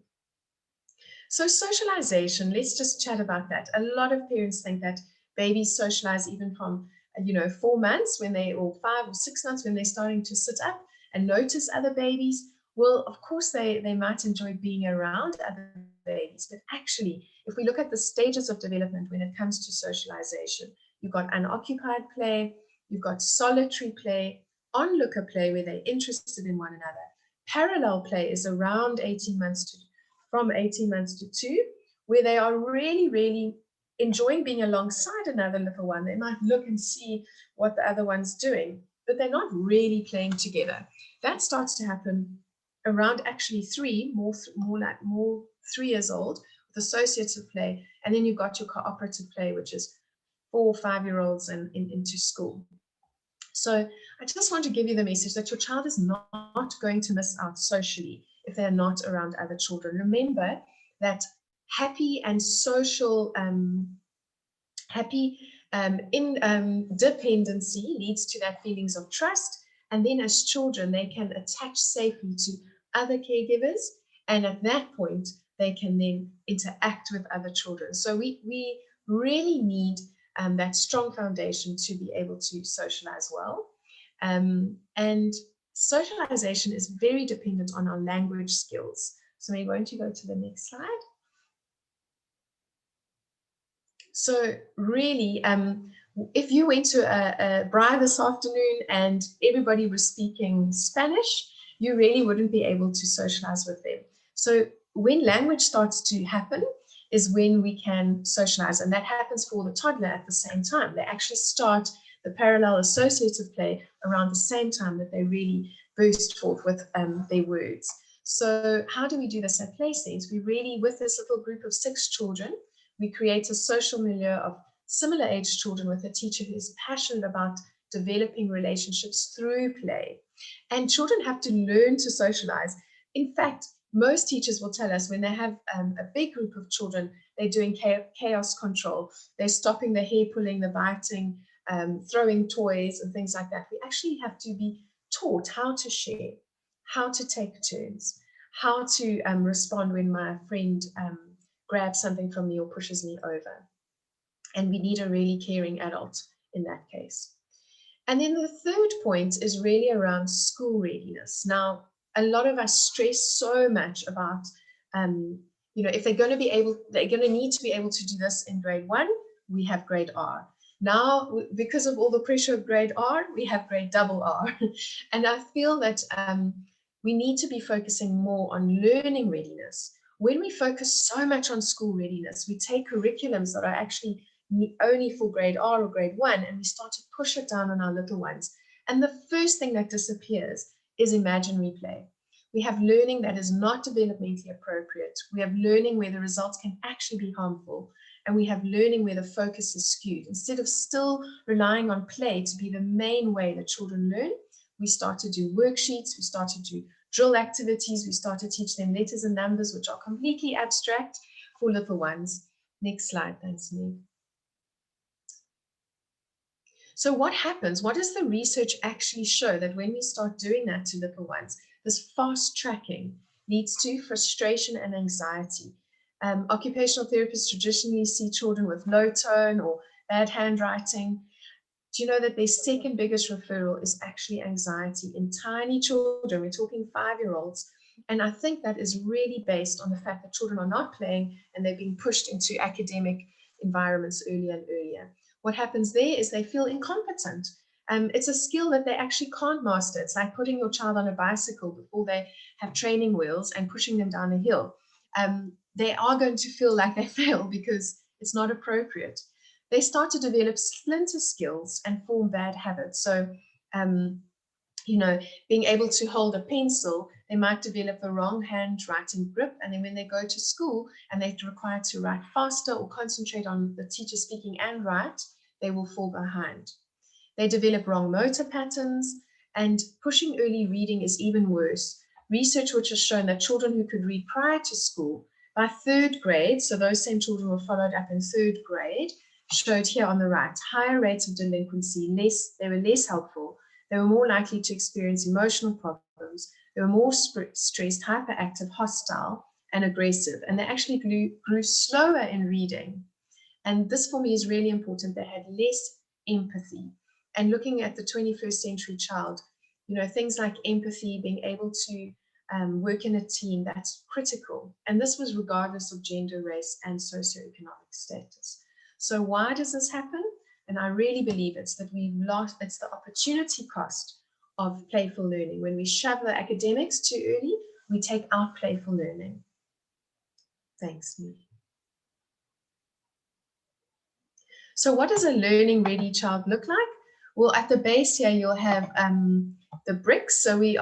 So socialization, let's just chat about that. A lot of parents think that babies socialize even from 4 months when they, or 5 or 6 months when they're starting to sit up and notice other babies. Well, of course, they might enjoy being around other babies, but actually, if we look at the stages of development when it comes to socialization, you've got unoccupied play, you've got solitary play, onlooker play where they're interested in one another. Parallel play is around 18 months to, from 18 months to 2, where they are really, really enjoying being alongside another little one. They might look and see what the other one's doing, but they're not really playing together. That starts to happen around actually 3, more 3 years old, with associative play, and then you've got your cooperative play, which is 4 or 5-year-olds and into school. So I just want to give you the message that your child is not going to miss out socially if they're not around other children. Remember that happy and social, dependency leads to that feelings of trust. And then as children, they can attach safely to other caregivers. And at that point, they can then interact with other children. So we really need that strong foundation to be able to socialize well. And socialization is very dependent on our language skills. So maybe won't you go to the next slide? So really, if you went to a braai this afternoon and everybody was speaking Spanish, you really wouldn't be able to socialize with them. So when language starts to happen is when we can socialize, and that happens for the toddler at the same time. They actually start the parallel associative play around the same time that they really burst forth with their words. So how do we do this at Play Sense? We really, with this little group of 6 children, we create a social milieu of similar age children with a teacher who's passionate about developing relationships through play. And children have to learn to socialize. In fact, most teachers will tell us when they have a big group of children, they're doing chaos control. They're stopping the hair pulling, the biting, throwing toys and things like that. We actually have to be taught how to share, how to take turns, how to respond when my friend grabs something from me or pushes me over. And we need a really caring adult in that case. And then the third point is really around school readiness. Now, a lot of us stress so much about, if they're going to need to be able to do this in grade 1, we have grade R. Now, because of all the pressure of grade R, we have grade double R. And I feel that we need to be focusing more on learning readiness. When we focus so much on school readiness, we take curriculums that are actually only for grade R or grade 1, and we start to push it down on our little ones. And the first thing that disappears is imaginary play. We have learning that is not developmentally appropriate. We have learning where the results can actually be harmful. And we have learning where the focus is skewed. Instead of still relying on play to be the main way that children learn, we start to do worksheets, we start to do drill activities. We start to teach them letters and numbers, which are completely abstract for little ones. Next slide, thanks, Meg. So what happens? What does the research actually show? That when we start doing that to little ones, this fast tracking leads to frustration and anxiety. Occupational therapists traditionally see children with low tone or bad handwriting. Do you know that their second biggest referral is actually anxiety in tiny children? We're talking 5-year-olds. And I think that is really based on the fact that children are not playing and they're being pushed into academic environments earlier and earlier. What happens there is they feel incompetent. It's a skill that they actually can't master. It's like putting your child on a bicycle before they have training wheels and pushing them down a hill. They are going to feel like they fail because it's not appropriate. They start to develop splinter skills and form bad habits. So, you know, being able to hold a pencil, they might develop the wrong handwriting grip. And then when they go to school and they're required to write faster or concentrate on the teacher speaking and write, they will fall behind. They develop wrong motor patterns, and pushing early reading is even worse. Research which has shown that children who could read prior to school, by 3rd grade, so those same children were followed up in 3rd grade, showed here on the right, higher rates of delinquency, they were less helpful, they were more likely to experience emotional problems, they were more stressed, hyperactive, hostile, and aggressive, and they actually grew slower in reading. And this for me is really important. They had less empathy. And looking at the 21st century child, you know, things like empathy, being able to work in a team, that's critical. And this was regardless of gender, race, and socioeconomic status. So why does this happen? And I really believe it's that it's the opportunity cost of playful learning. When we shove the academics too early, we take out playful learning. Thanks, Mie. So what does a learning ready child look like? Well, at the base here, you'll have the bricks. So we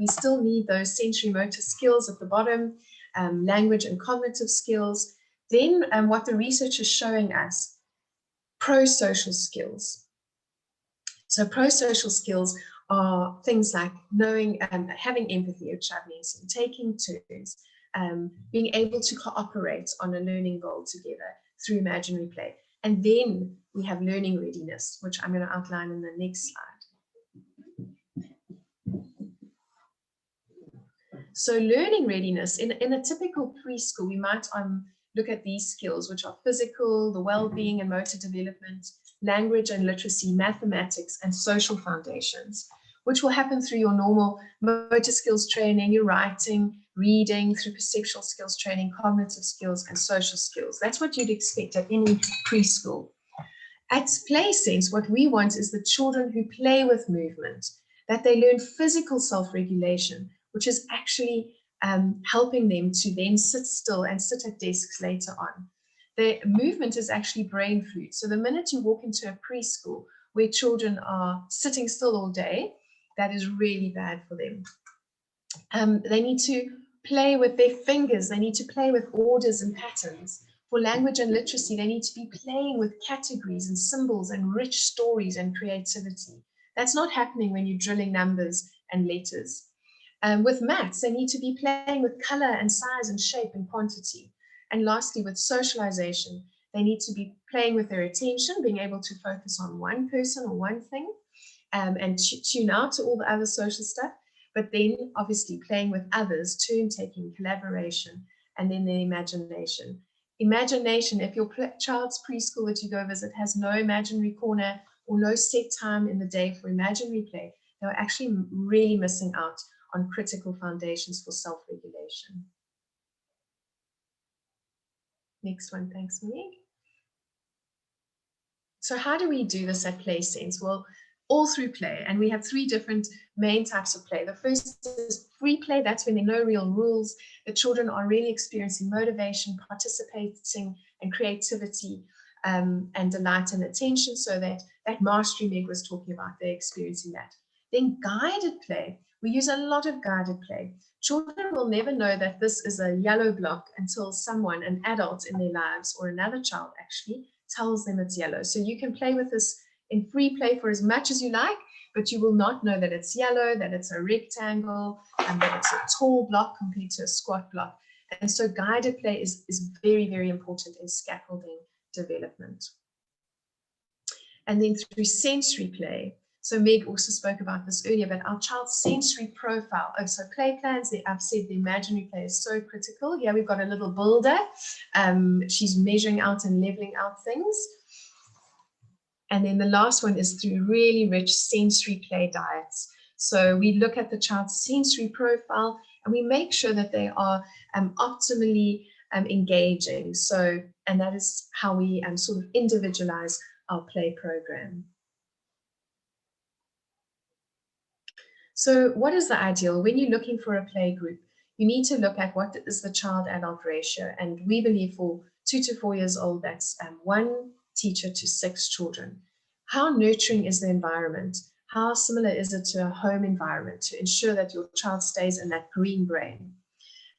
still need those sensory motor skills at the bottom, language and cognitive skills. Then what the research is showing us, pro-social skills. So pro-social skills are things like knowing, having empathy, which I've mentioned, taking turns, being able to cooperate on a learning goal together through imaginary play. And then we have learning readiness, which I'm going to outline in the next slide. So learning readiness, in a typical preschool, we might look at these skills, which are physical, the well-being and motor development, language and literacy, mathematics, and social foundations, which will happen through your normal motor skills training, your writing, reading, through perceptual skills training, cognitive skills, and social skills. That's what you'd expect at any preschool. At Play Sense, what we want is the children who play with movement, that they learn physical self-regulation, which is actually helping them to then sit still and sit at desks later on. The movement is actually brain food. So the minute you walk into a preschool where children are sitting still all day, that is really bad for them. They need to play with their fingers. They need to play with orders and patterns. For language and literacy, they need to be playing with categories and symbols and rich stories and creativity. That's not happening when you're drilling numbers and letters. With maths, they need to be playing with color and size and shape and quantity. And lastly, with socialization, they need to be playing with their attention, being able to focus on one person or one thing, and tune out to all the other social stuff. But then obviously playing with others, turn-taking, collaboration, and then the imagination. Imagination, if your child's preschool that you go visit has no imaginary corner or no set time in the day for imaginary play, they're actually really missing out on critical foundations for self-regulation. Next one, thanks, Monique. So how do we do this at Play Sense? Well, all through play, and we have 3 different main types of play. The first is free play. That's when there are no real rules. The children are really experiencing motivation, participating, and creativity, and delight and attention. So that mastery Meg was talking about, they're experiencing that. Then guided play. We use a lot of guided play. Children will never know that this is a yellow block until someone, an adult in their lives, or another child actually tells them it's yellow. So you can play with this in free play for as much as you like, but you will not know that it's yellow, that it's a rectangle, and that it's a tall block compared to a squat block. And so guided play is very, very important in scaffolding development. And then through sensory play, so Meg also spoke about this earlier, but our child's sensory profile. Oh, so play plans, I've said the imaginary play is so critical. Here we've got a little builder. She's measuring out and leveling out things. And then the last one is through really rich sensory play diets. So we look at the child's sensory profile and we make sure that they are optimally engaging. So, and that is how we sort of individualize our play program. So what is the ideal? When you're looking for a play group, you need to look at what is the child-adult ratio. And we believe for 2 to 4 years old, that's 1 teacher to 6 children. How nurturing is the environment? How similar is it to a home environment to ensure that your child stays in that green brain?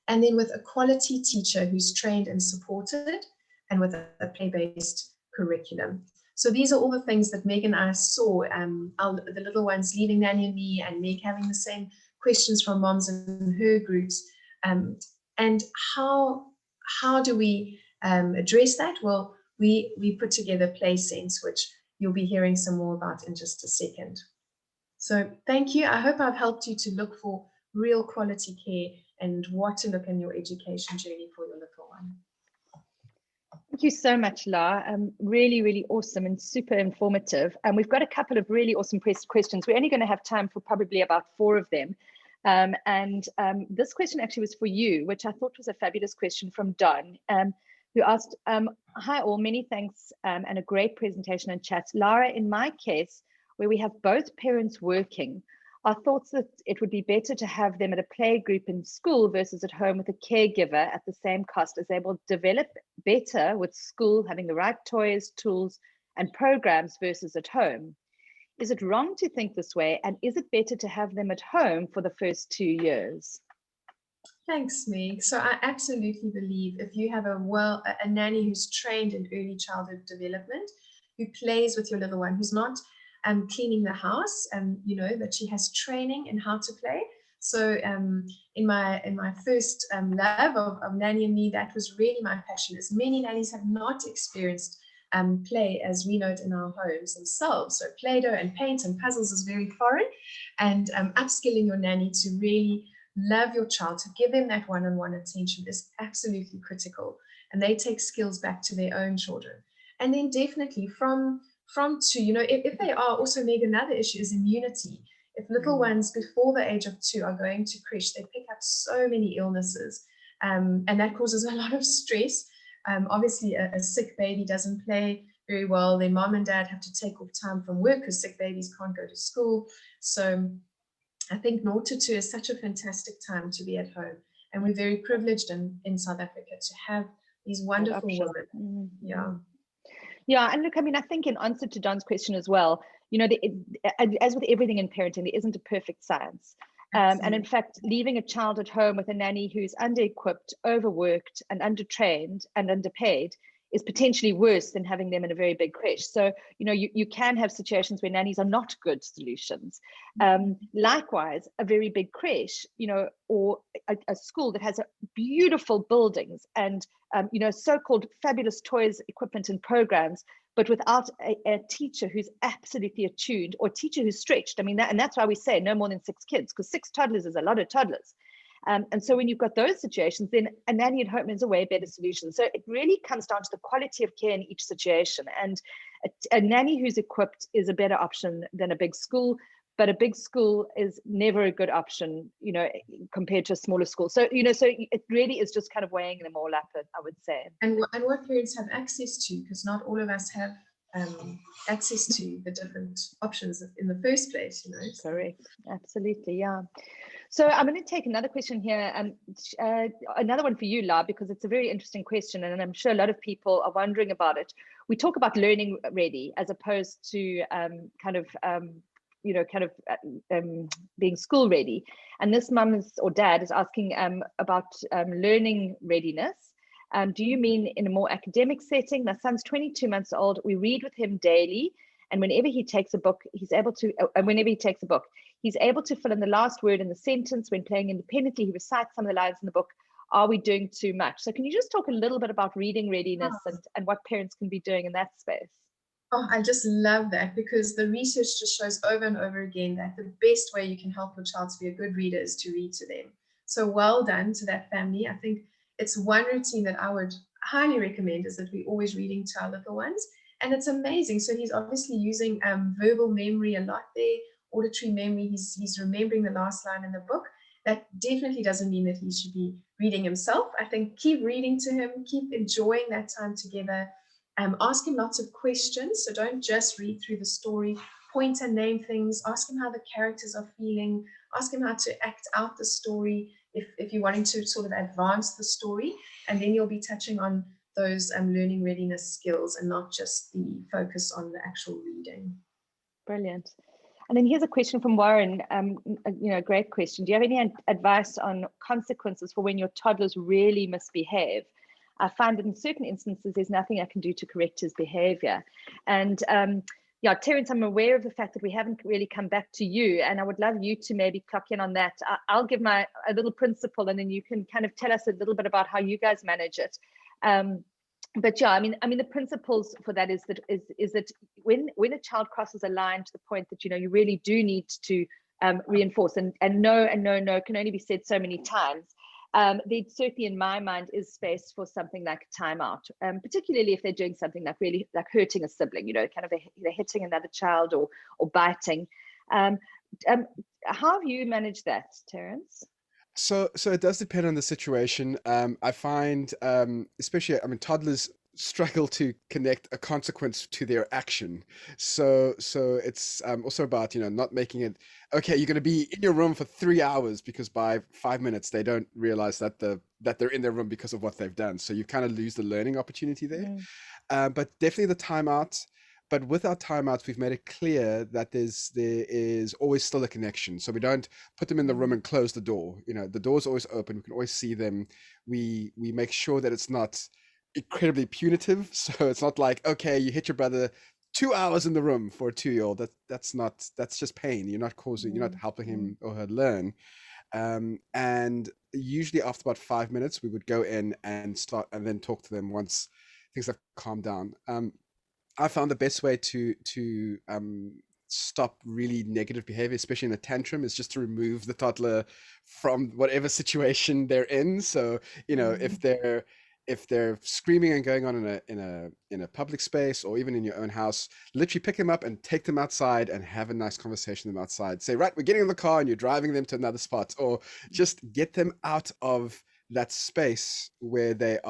And then with a quality teacher who's trained and supported, and with a play-based curriculum. So these are all the things that Meg and I saw, the little ones leaving Nanny and Me, and Meg having the same questions from moms in her groups. And how do we address that? Well, we put together Play Sense, which you'll be hearing some more about in just a second. So thank you. I hope I've helped you to look for real quality care and what to look in your education journey for your little one. Thank you so much, Lara. Really, really awesome and super informative. And we've got a couple of really awesome questions. We're only going to have time for probably about 4 of them. This question actually was for you, which I thought was a fabulous question from Don, who asked, hi all, many thanks and a great presentation and chat. Lara, in my case, where we have both parents working, our thoughts that it would be better to have them at a play group in school versus at home with a caregiver at the same cost, as they will develop better with school having the right toys, tools, and programs versus at home. Is it wrong to think this way? And is it better to have them at home for the first 2 years? Thanks, Meg. So I absolutely believe if you have a nanny who's trained in early childhood development, who plays with your little one, who's not cleaning the house, you know, that she has training in how to play. So in my first love of Nanny and Me, that was really my passion, as many nannies have not experienced play as we know it in our homes themselves. So Play-Doh and paint and puzzles is very foreign, and upskilling your nanny to really love your child, to give them that one-on-one attention is absolutely critical. And they take skills back to their own children. And then definitely from 2, you know, if they are also, Meg, another issue is immunity. If little ones before the age of 2 are going to creche, they pick up so many illnesses, and that causes a lot of stress. Obviously, a sick baby doesn't play very well. Their mom and dad have to take off time from work because sick babies can't go to school. So I think 0 to 2 is such a fantastic time to be at home. And we're very privileged in South Africa to have these wonderful women. Yeah. Yeah, and look, I mean, I think in answer to Don's question as well, you know, as with everything in parenting, there isn't a perfect science. And in fact, leaving a child at home with a nanny who's under-equipped, overworked, and undertrained and underpaid is potentially worse than having them in a very big creche. So, you know, you can have situations where nannies are not good solutions. Likewise, a very big creche, you know, or a school that has beautiful buildings and, you know, so-called fabulous toys, equipment, and programs, but without a teacher who's absolutely attuned, or a teacher who's stretched. I mean, and that's why we say no more than 6 kids, because 6 toddlers is a lot of toddlers. And so when you've got those situations, then a nanny at home is a way better solution. So it really comes down to the quality of care in each situation. And a nanny who's equipped is a better option than a big school, but a big school is never a good option, you know, compared to a smaller school. So, you know, so it really is just kind of weighing them all up, I would say. And what parents have access to, because not all of us have access to the different options in the first place, you know. Correct. Absolutely, yeah. So I'm going to take another question here, another one for you, La, because it's a very interesting question, and I'm sure a lot of people are wondering about it. We talk about learning ready as opposed to being school ready. And this mum or dad is asking about learning readiness. Do you mean in a more academic setting? My son's 22 months old. We read with him daily, And whenever he takes a book, he's able to fill in the last word in the sentence. When playing independently, he recites some of the lines in the book. Are we doing too much? So can you just talk a little bit about reading readiness and what parents can be doing in that space? Oh, I just love that, because the research just shows over and over again that the best way you can help your child to be a good reader is to read to them. So well done to that family. I think it's one routine that I would highly recommend, is that we're always reading to our little ones. And it's amazing. So he's obviously using verbal memory a lot there, auditory memory. He's remembering the last line in the book. That definitely doesn't mean that he should be reading himself. I think keep reading to him, keep enjoying that time together. Ask him lots of questions. So don't just read through the story. Point and name things. Ask him how the characters are feeling. Ask him how to act out the story if you're wanting to sort of advance the story. And then you'll be touching on those learning readiness skills and not just the focus on the actual reading. Brilliant. And then here's a question from Warren. Great question. Do you have any advice on consequences for when your toddlers really misbehave? I find that in certain instances, there's nothing I can do to correct his behavior. And Terence, I'm aware of the fact that we haven't really come back to you, and I would love you to maybe clock in on that. I'll give a little principle, and then you can kind of tell us a little bit about how you guys manage it. But yeah, I mean, the principles for that is that when a child crosses a line to the point that you really do need to reinforce, and no can only be said so many times. There certainly, in my mind, is space for something like timeout, particularly if they're doing something like really like hurting a sibling, kind of they're hitting another child or biting. How have you managed that, Terence? So it does depend on the situation. I find, especially, toddlers struggle to connect a consequence to their action. So it's also about, not making it, okay, you're going to be in your room for 3 hours, because by 5 minutes, they don't realize that they're in their room because of what they've done. So you kind of lose the learning opportunity there. But definitely the timeout. But with our timeouts, we've made it clear that there is always still a connection. So we don't put them in the room and close the door. The door's always open. We can always see them. We make sure that it's not incredibly punitive. So it's not like, okay, you hit your brother 2 hours in the room for a 2-year-old. That's just pain. You're not helping him or her learn. And usually after about 5 minutes, we would go in and start and then talk to them once things have calmed down. I found the best way to stop really negative behavior, especially in a tantrum, is just to remove the toddler from whatever situation they're in. So, if they're screaming and going on in a public space, or even in your own house, literally pick them up and take them outside and have a nice conversation with them outside. Say, right, we're getting in the car and you're driving them to another spot, or just get them out of that space where they're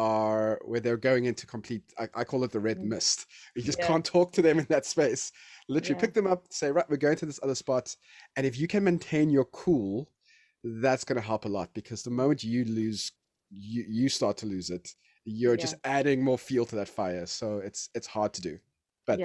going into complete, I call it the red mist. You just can't talk to them in that space. Literally pick them up, say, right, we're going to this other spot. And if you can maintain your cool, that's going to help a lot, because the moment you start to lose it, you're just adding more fuel to that fire. So it's hard to do. But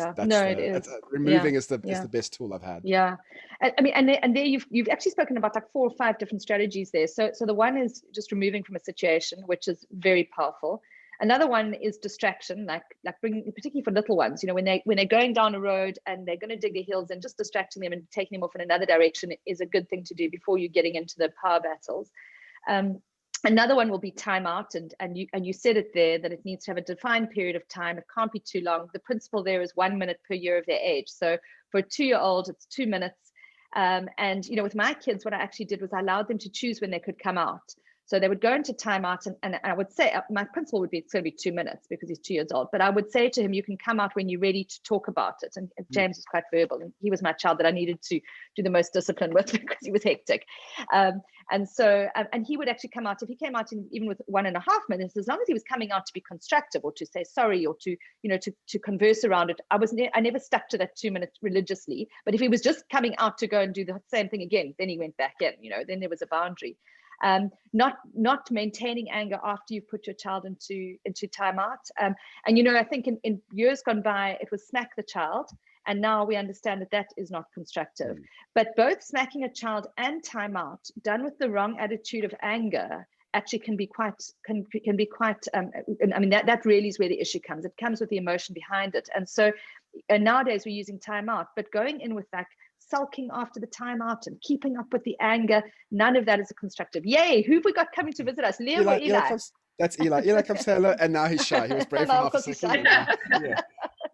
removing is the best tool I've had. Yeah, and there you've actually spoken about like 4 or 5 different strategies there. So the one is just removing from a situation, which is very powerful. Another one is distraction, like bringing, particularly for little ones, when they're going down a road and they're going to dig their heels in, just distracting them and taking them off in another direction is a good thing to do before you're getting into the power battles. Another one will be timeout, and you said it there, that it needs to have a defined period of time. It can't be too long. The principle there is 1 minute per year of their age. So for a 2-year-old, it's 2 minutes. And with my kids, what I actually did was I allowed them to choose when they could come out. So they would go into timeout, and I would say my principle would be it's going to be 2 minutes because he's 2 years old. But I would say to him, you can come out when you're ready to talk about it. And James is quite verbal, and he was my child that I needed to do the most discipline with because he was hectic. And he would actually come out. If he came out even with 1.5 minutes, as long as he was coming out to be constructive or to say sorry or to converse around it, I never stuck to that 2 minutes religiously. But if he was just coming out to go and do the same thing again, then he went back in. Then there was a boundary. Not maintaining anger after you've put your child into timeout. I think in years gone by, it was smack the child. And now we understand that is not constructive. But both smacking a child and timeout done with the wrong attitude of anger actually can be quite, that really is where the issue comes. It comes with the emotion behind it. And so nowadays we're using timeout, but going in with like sulking after the timeout and keeping up with the anger, none of that is a constructive. Yay, who have we got coming to visit us? Liam or Eli? That's Eli. Eli comes to hello, and now he's shy. He was brave for half a second. Yeah.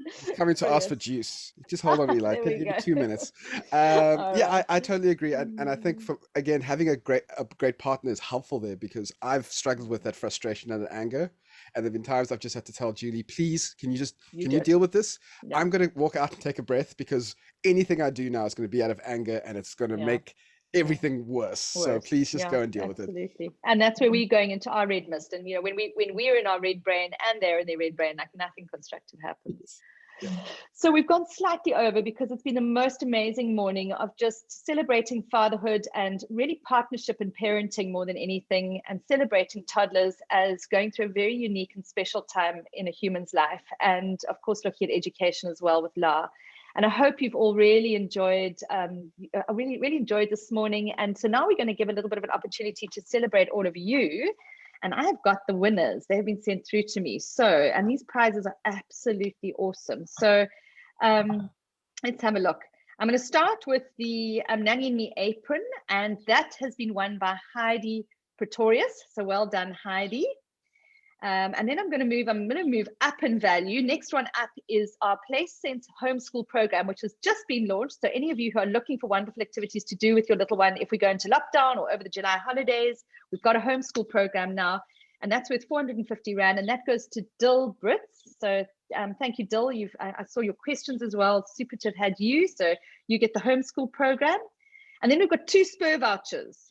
He's coming to ask for juice. Just hold on, Eli. Give me 2 minutes. I totally agree, and I think again having a great partner is helpful there, because I've struggled with that frustration and anger, and there've been times I've just had to tell Julie, please, can you deal with this? Yeah. I'm going to walk out and take a breath, because anything I do now is going to be out of anger, and it's going to make everything worse. So please just go and deal with it. Absolutely. And that's where we're going into our red mist. And when we're in our red brain and they're in their red brain, like nothing constructive happens. Yeah. So we've gone slightly over, because it's been the most amazing morning of just celebrating fatherhood and really partnership and parenting more than anything, and celebrating toddlers as going through a very unique and special time in a human's life, and of course looking at education as well with Lara. And I hope you've all really enjoyed, really enjoyed this morning. And so now we're going to give a little bit of an opportunity to celebrate all of you. And I have got the winners. They have been sent through to me. So, and these prizes are absolutely awesome. So let's have a look. I'm going to start with the Nanny and Me apron. And that has been won by Heidi Pretorius. So well done, Heidi. And then I'm going to move up in value. Next one up is our PlaySense homeschool program, which has just been launched. So any of you who are looking for wonderful activities to do with your little one, if we go into lockdown or over the July holidays, we've got a homeschool program now, and that's worth 450 Rand, and that goes to Dill Brits. So thank you, Dill. I saw your questions as well. Super to have had you. So you get the homeschool program. And then we've got 2 Spur vouchers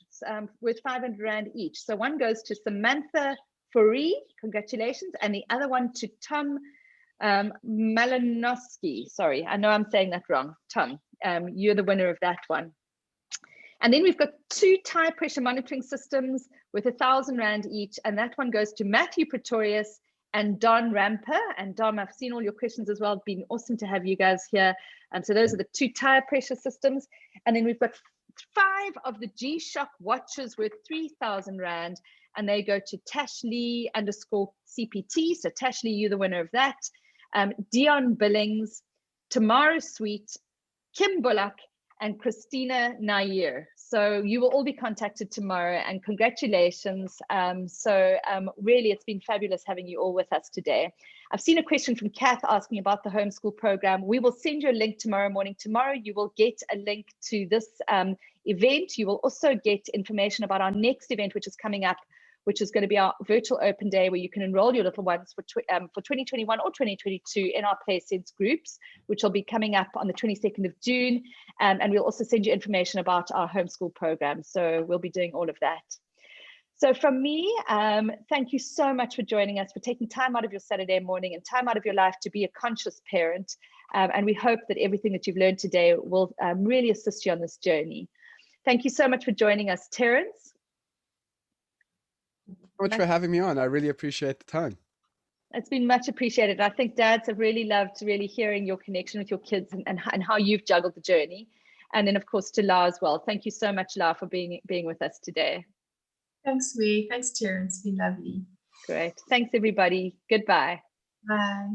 worth 500 Rand each. So one goes to Samantha Faure, congratulations, and the other one to Tom Malinowski. Sorry, I know I'm saying that wrong. Tom, you're the winner of that one. And then we've got 2 tire pressure monitoring systems with 1,000 Rand each, and that one goes to Matthew Pretorius and Don Ramper. And Don, I've seen all your questions as well. It's been awesome to have you guys here. And so those are the 2 tire pressure systems. And then we've got 5 of the G-Shock watches worth 3,000 Rand. And they go to Tashley _CPT. So Tashley, you're the winner of that. Dion Billings, Tamara Sweet, Kim Bullock, and Christina Nair. So you will all be contacted tomorrow, and congratulations. Really, it's been fabulous having you all with us today. I've seen a question from Kath asking about the homeschool program. We will send you a link tomorrow morning. Tomorrow, you will get a link to this event. You will also get information about our next event, which is coming up, which is going to be our virtual open day, where you can enroll your little ones for 2021 or 2022 in our PlaySense groups, which will be coming up on the 22nd of June. And we'll also send you information about our homeschool program. So we'll be doing all of that. So from me, thank you so much for joining us, for taking time out of your Saturday morning and time out of your life to be a conscious parent. And we hope that everything that you've learned today will really assist you on this journey. Thank you so much for joining us, Terence. Much for having me on. I really appreciate the time. It's been much appreciated. I think dads have really loved hearing your connection with your kids and how you've juggled the journey. And then of course to La as well. Thank you so much, La, for being with us today. Thanks, May. Thanks, Terence. It's been lovely. Great. Thanks, everybody. Goodbye. Bye.